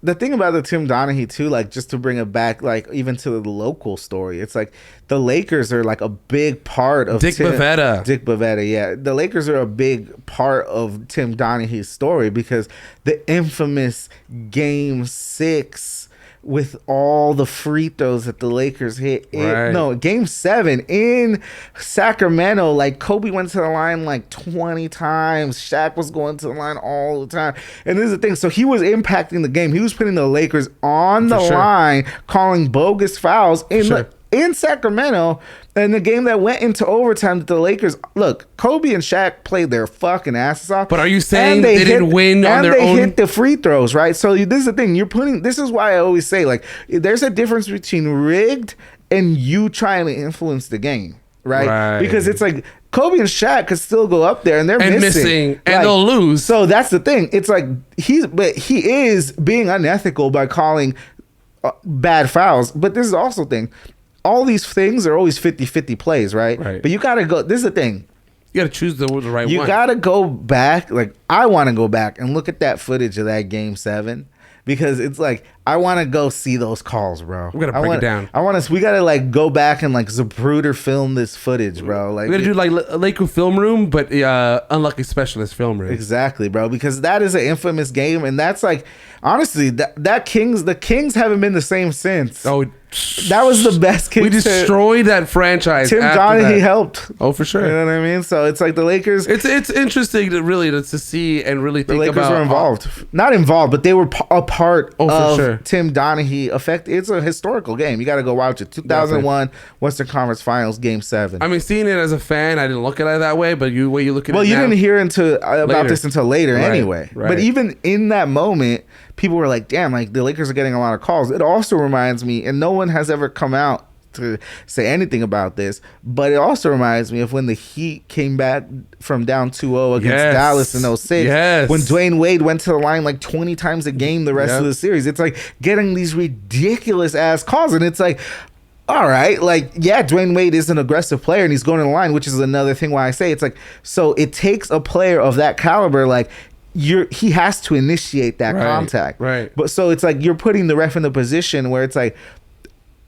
Speaker 2: the thing about the Tim Donaghy too, like just to bring it back, like even to the local story, it's like the Lakers are like a big part of
Speaker 1: Dick Bavetta,
Speaker 2: yeah. The Lakers are a big part of Tim Donaghy's story because the infamous Game 6 with all the free throws that the Lakers hit. Game 7 in Sacramento, like Kobe went to the line like 20 times. Shaq was going to the line all the time. And this is the thing. So he was impacting the game. He was putting the Lakers on the line, calling bogus fouls in Sacramento. And the game that went into overtime, the Lakers, look, Kobe and Shaq played their fucking asses off.
Speaker 1: But are you saying they didn't win on their own?
Speaker 2: And they hit the free throws, right? So this is the thing. This is why I always say, like, there's a difference between rigged and you trying to influence the game, right? Because it's like Kobe and Shaq could still go up there and they're missing
Speaker 1: and like, they'll lose.
Speaker 2: So that's the thing. It's like he is being unethical by calling bad fouls. But this is also the thing. All these things are always 50-50 plays, right? But you got to go. This is the thing.
Speaker 1: You got to choose the right one.
Speaker 2: You got to go back. Like, I want to go back and look at that footage of that Game 7 because it's like, I want to go see those calls, bro.
Speaker 1: We got to break it down.
Speaker 2: We got to like go back and like Zapruder film this footage, bro. Like,
Speaker 1: we got to do like Laker film room, but unlucky specialist film room.
Speaker 2: Exactly, bro. Because that is an infamous game. And that's like, honestly, the Kings haven't been the same since.
Speaker 1: Oh,
Speaker 2: that was the best Kings.
Speaker 1: We destroyed that franchise.
Speaker 2: Tim Donaghy helped.
Speaker 1: Oh, for sure.
Speaker 2: You know what I mean? So it's like the Lakers.
Speaker 1: It's interesting to see and really think about.
Speaker 2: The Lakers were involved. Not involved, but they were a part of
Speaker 1: sure.
Speaker 2: Tim Donaghy effect. It's a historical game. You got to go watch it. 2001 Western Conference Finals, Game 7.
Speaker 1: I mean, seeing it as a fan, I didn't look at it that way, but you look at it now.
Speaker 2: Well, you didn't hear about this until later anyway.
Speaker 1: Right.
Speaker 2: But even in that moment, people were like, damn, like the Lakers are getting a lot of calls. It also reminds me, and no one has ever come out to say anything about this, but it also reminds me of when the Heat came back from down 2-0 against Dallas in 06.
Speaker 1: Yes.
Speaker 2: When Dwayne Wade went to the line like 20 times a game the rest of the series. It's like getting these ridiculous ass calls, and it's like, all right, like, yeah, Dwayne Wade is an aggressive player and he's going to the line, which is another thing why I say it's like, so it takes a player of that caliber, like, he has to initiate that contact.
Speaker 1: Right.
Speaker 2: But so it's like you're putting the ref in the position where it's like,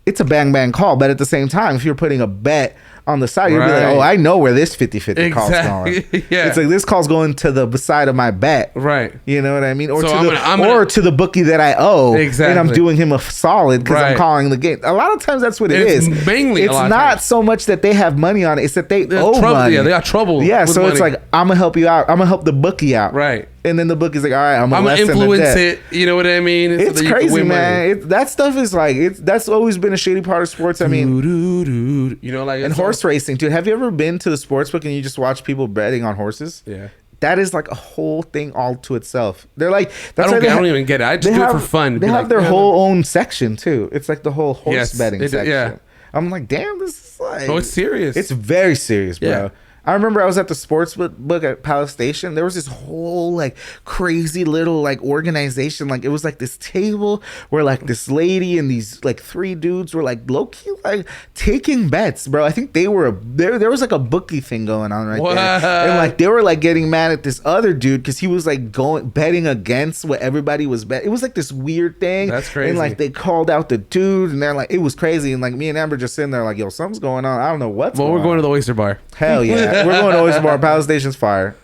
Speaker 2: it's a bang bang call, but at the same time, if you're putting a bet on the side, you'll be like, oh, I know where this 50-50 call's going.
Speaker 1: Yeah.
Speaker 2: It's like this call's going to the side of my bet.
Speaker 1: Right.
Speaker 2: You know what I mean? Or
Speaker 1: so
Speaker 2: to the bookie that I owe.
Speaker 1: Exactly.
Speaker 2: And I'm doing him a solid because I'm calling the game. A lot of times that's what it is.
Speaker 1: Mainly
Speaker 2: it's not so much that they have money on it. It's that they owe money.
Speaker 1: Yeah, they got trouble.
Speaker 2: Yeah, so money. It's like, I'm going to help you out. I'm going to help the bookie out.
Speaker 1: Right.
Speaker 2: And then the bookie's like, all right, I'm
Speaker 1: going to influence it. You know what I mean?
Speaker 2: It's so crazy, man. That stuff is like, that's always been a shady part of sports. I mean,
Speaker 1: you know, like,
Speaker 2: and horse racing, dude. Have you ever been to the sportsbook and you just watch people betting on horses?
Speaker 1: Yeah.
Speaker 2: That is like a whole thing all to itself. They're like,
Speaker 1: I don't even get it. I just do it for fun.
Speaker 2: They have their whole own section too. It's like the whole horse betting section.
Speaker 1: Yeah.
Speaker 2: I'm like, damn, this is like,
Speaker 1: oh, it's serious.
Speaker 2: It's very serious, bro.
Speaker 1: Yeah.
Speaker 2: I remember I was at the sports book at Palace Station. There was this whole like crazy little like organization. Like it was like this table where like this lady and these like 3 dudes were like low key like taking bets, bro. I think they were there was like a bookie thing going on there, and like they were like getting mad at this other dude because he was like betting against what everybody was betting. It was like this weird thing.
Speaker 1: That's crazy.
Speaker 2: And like they called out the dude, and they're like, it was crazy. And like me and Amber just sitting there like, yo, something's going on. I don't know what's.
Speaker 1: Well,
Speaker 2: going
Speaker 1: we're going to the Oyster Bar.
Speaker 2: Hell yeah. We're going to Oyster Bar. Palace Station's fire.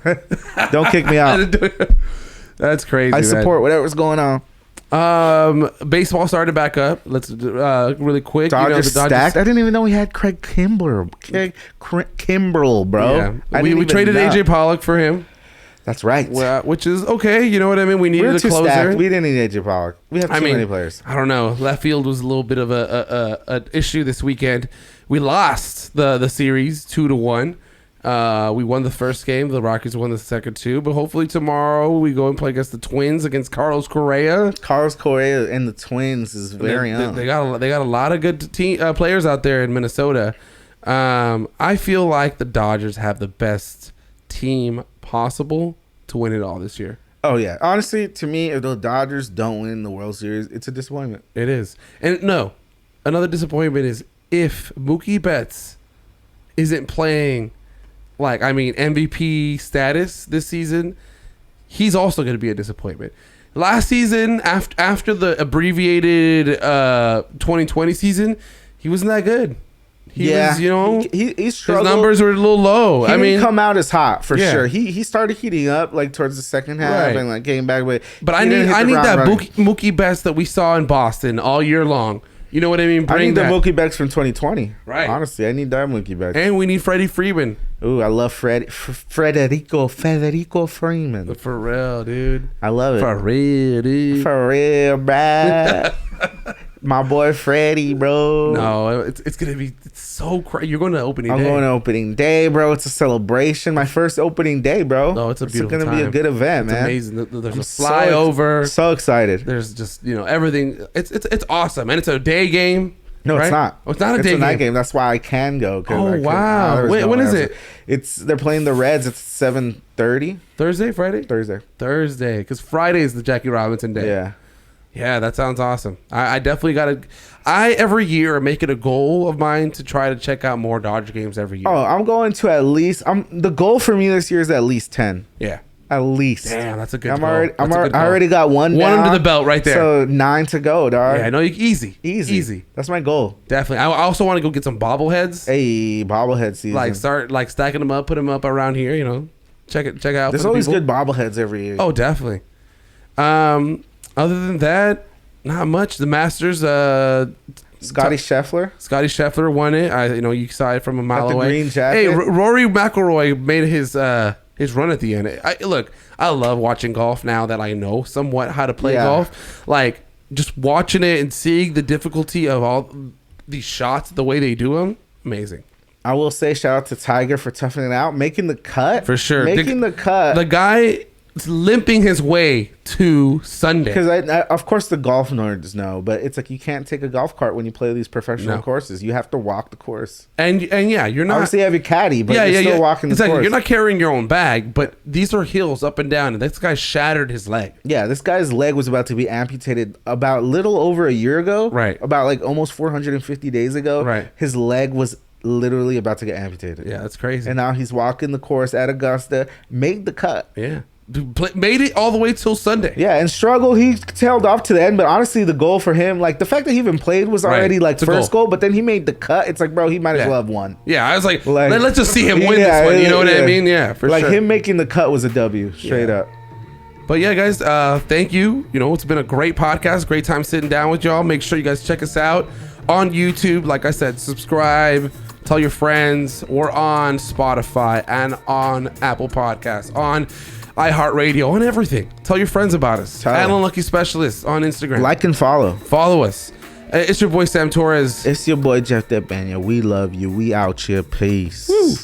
Speaker 2: Don't kick me out.
Speaker 1: That's crazy.
Speaker 2: I support whatever's going on.
Speaker 1: Baseball started back up. Let's really quick.
Speaker 2: Dodgers stacked. I didn't even know we had Craig Kimbrell, bro.
Speaker 1: Yeah. We traded AJ Pollock for him.
Speaker 2: That's right.
Speaker 1: Well, which is okay. You know what I mean? We needed a closer. Stacked.
Speaker 2: We didn't need AJ Pollock. We have too many players.
Speaker 1: I don't know. Left field was a little bit of an issue this weekend. We lost the series 2-1. We won the first game. The Rockies won the second 2. But hopefully tomorrow we go and play against the Twins, against Carlos Correa.
Speaker 2: Carlos Correa and the Twins is very young.
Speaker 1: They got a lot of good players out there in Minnesota. I feel like the Dodgers have the best team possible to win it all this year.
Speaker 2: Oh yeah, honestly, to me, if the Dodgers don't win the World Series, it's a disappointment.
Speaker 1: It is. And no, another disappointment is if Mookie Betts isn't playing MVP status this season, he's also going to be a disappointment. Last season, after the abbreviated 2020 season, he wasn't that good. He struggled. His numbers were a little low.
Speaker 2: He didn't come out as hot for sure. He started heating up like towards the second half and like came back with.
Speaker 1: But I need that Mookie Betts that we saw in Boston all year long. You know what I mean?
Speaker 2: I need the Mookie Betts from 2020. Right. Honestly, I need that Mookie Betts.
Speaker 1: And we need Freddie Freeman.
Speaker 2: Ooh, I love Federico Freeman.
Speaker 1: For real, dude.
Speaker 2: I love it.
Speaker 1: For real, dude.
Speaker 2: For real, bruh. My boy Freddie, bro.
Speaker 1: No, it's gonna be so crazy. You're going to opening day.
Speaker 2: I'm going to opening day, bro. It's a celebration. My first opening day, bro.
Speaker 1: No, it's a beautiful time.
Speaker 2: It's gonna be a good event, man.
Speaker 1: It's amazing. There's a flyover.
Speaker 2: So excited.
Speaker 1: There's just everything. It's awesome, and it's a day game.
Speaker 2: No, right? It's not.
Speaker 1: Oh, it's not a day game.
Speaker 2: It's a night game. That's why I can go.
Speaker 1: Oh wow! When is it?
Speaker 2: They're playing the Reds. It's 7:30.
Speaker 1: Thursday, Friday.
Speaker 2: Thursday.
Speaker 1: Because Friday is the Jackie Robinson day.
Speaker 2: Yeah.
Speaker 1: Yeah, that sounds awesome. I definitely every year make it a goal of mine to try to check out more Dodger games every year.
Speaker 2: Oh, I'm going to at least. The goal for me this year is at least 10.
Speaker 1: Yeah.
Speaker 2: At least.
Speaker 1: Damn, that's a good goal.
Speaker 2: I already got one
Speaker 1: under the belt right there.
Speaker 2: So 9 to go, dog.
Speaker 1: Yeah, I know.
Speaker 2: Easy. That's my goal.
Speaker 1: Definitely. I also want to go get some bobbleheads.
Speaker 2: Hey, bobblehead season.
Speaker 1: Start stacking them up, put them up around here. You know, check out.
Speaker 2: There's always good bobbleheads every year.
Speaker 1: Oh, definitely. Other than that, not much. The Masters.
Speaker 2: Scotty
Speaker 1: Scheffler won it. You saw it from a mile away.
Speaker 2: Green jacket.
Speaker 1: Hey, Rory McIlroy made his run at the end. I love watching golf now that I know somewhat how to play golf. Like just watching it and seeing the difficulty of all these shots, the way they do them, amazing.
Speaker 2: I will say shout out to Tiger for toughing it out, making the cut.
Speaker 1: For sure.
Speaker 2: The cut.
Speaker 1: The guy limping his way to Sunday.
Speaker 2: Because of course the golf nerds know, but it's like you can't take a golf cart when you play these professional courses. You have to walk the course.
Speaker 1: And yeah, you're not
Speaker 2: obviously you have your caddy, but you're still walking the course.
Speaker 1: You're not carrying your own bag, but these are hills up and down, and this guy shattered his leg.
Speaker 2: Yeah, this guy's leg was about to be amputated about little over a year ago.
Speaker 1: Right.
Speaker 2: About like almost 450 days ago.
Speaker 1: Right.
Speaker 2: His leg was literally about to get amputated.
Speaker 1: Yeah, that's crazy.
Speaker 2: And now he's walking the course at Augusta, made the cut.
Speaker 1: Yeah. Made it all the way till Sunday.
Speaker 2: Yeah, and struggle. He tailed off to the end, but honestly, the goal for him, like the fact that he even played was already like first goal, but then he made the cut. It's like, bro, he might as well have won.
Speaker 1: Yeah, I was like let's just see him win this one. You know what I mean? Yeah, for sure.
Speaker 2: Like him making the cut was a W, straight up.
Speaker 1: But yeah, guys, thank you. You know, it's been a great podcast. Great time sitting down with y'all. Make sure you guys check us out on YouTube. Like I said, subscribe. Tell your friends. We're on Spotify and on Apple Podcasts, on iHeartRadio, on everything. Tell your friends about us. Alan Lucky Specialist on Instagram.
Speaker 2: Like and follow.
Speaker 1: Follow us. It's your boy Sam Torres.
Speaker 2: It's your boy Jeff Debanya. We love you. We out here. Peace. Woo.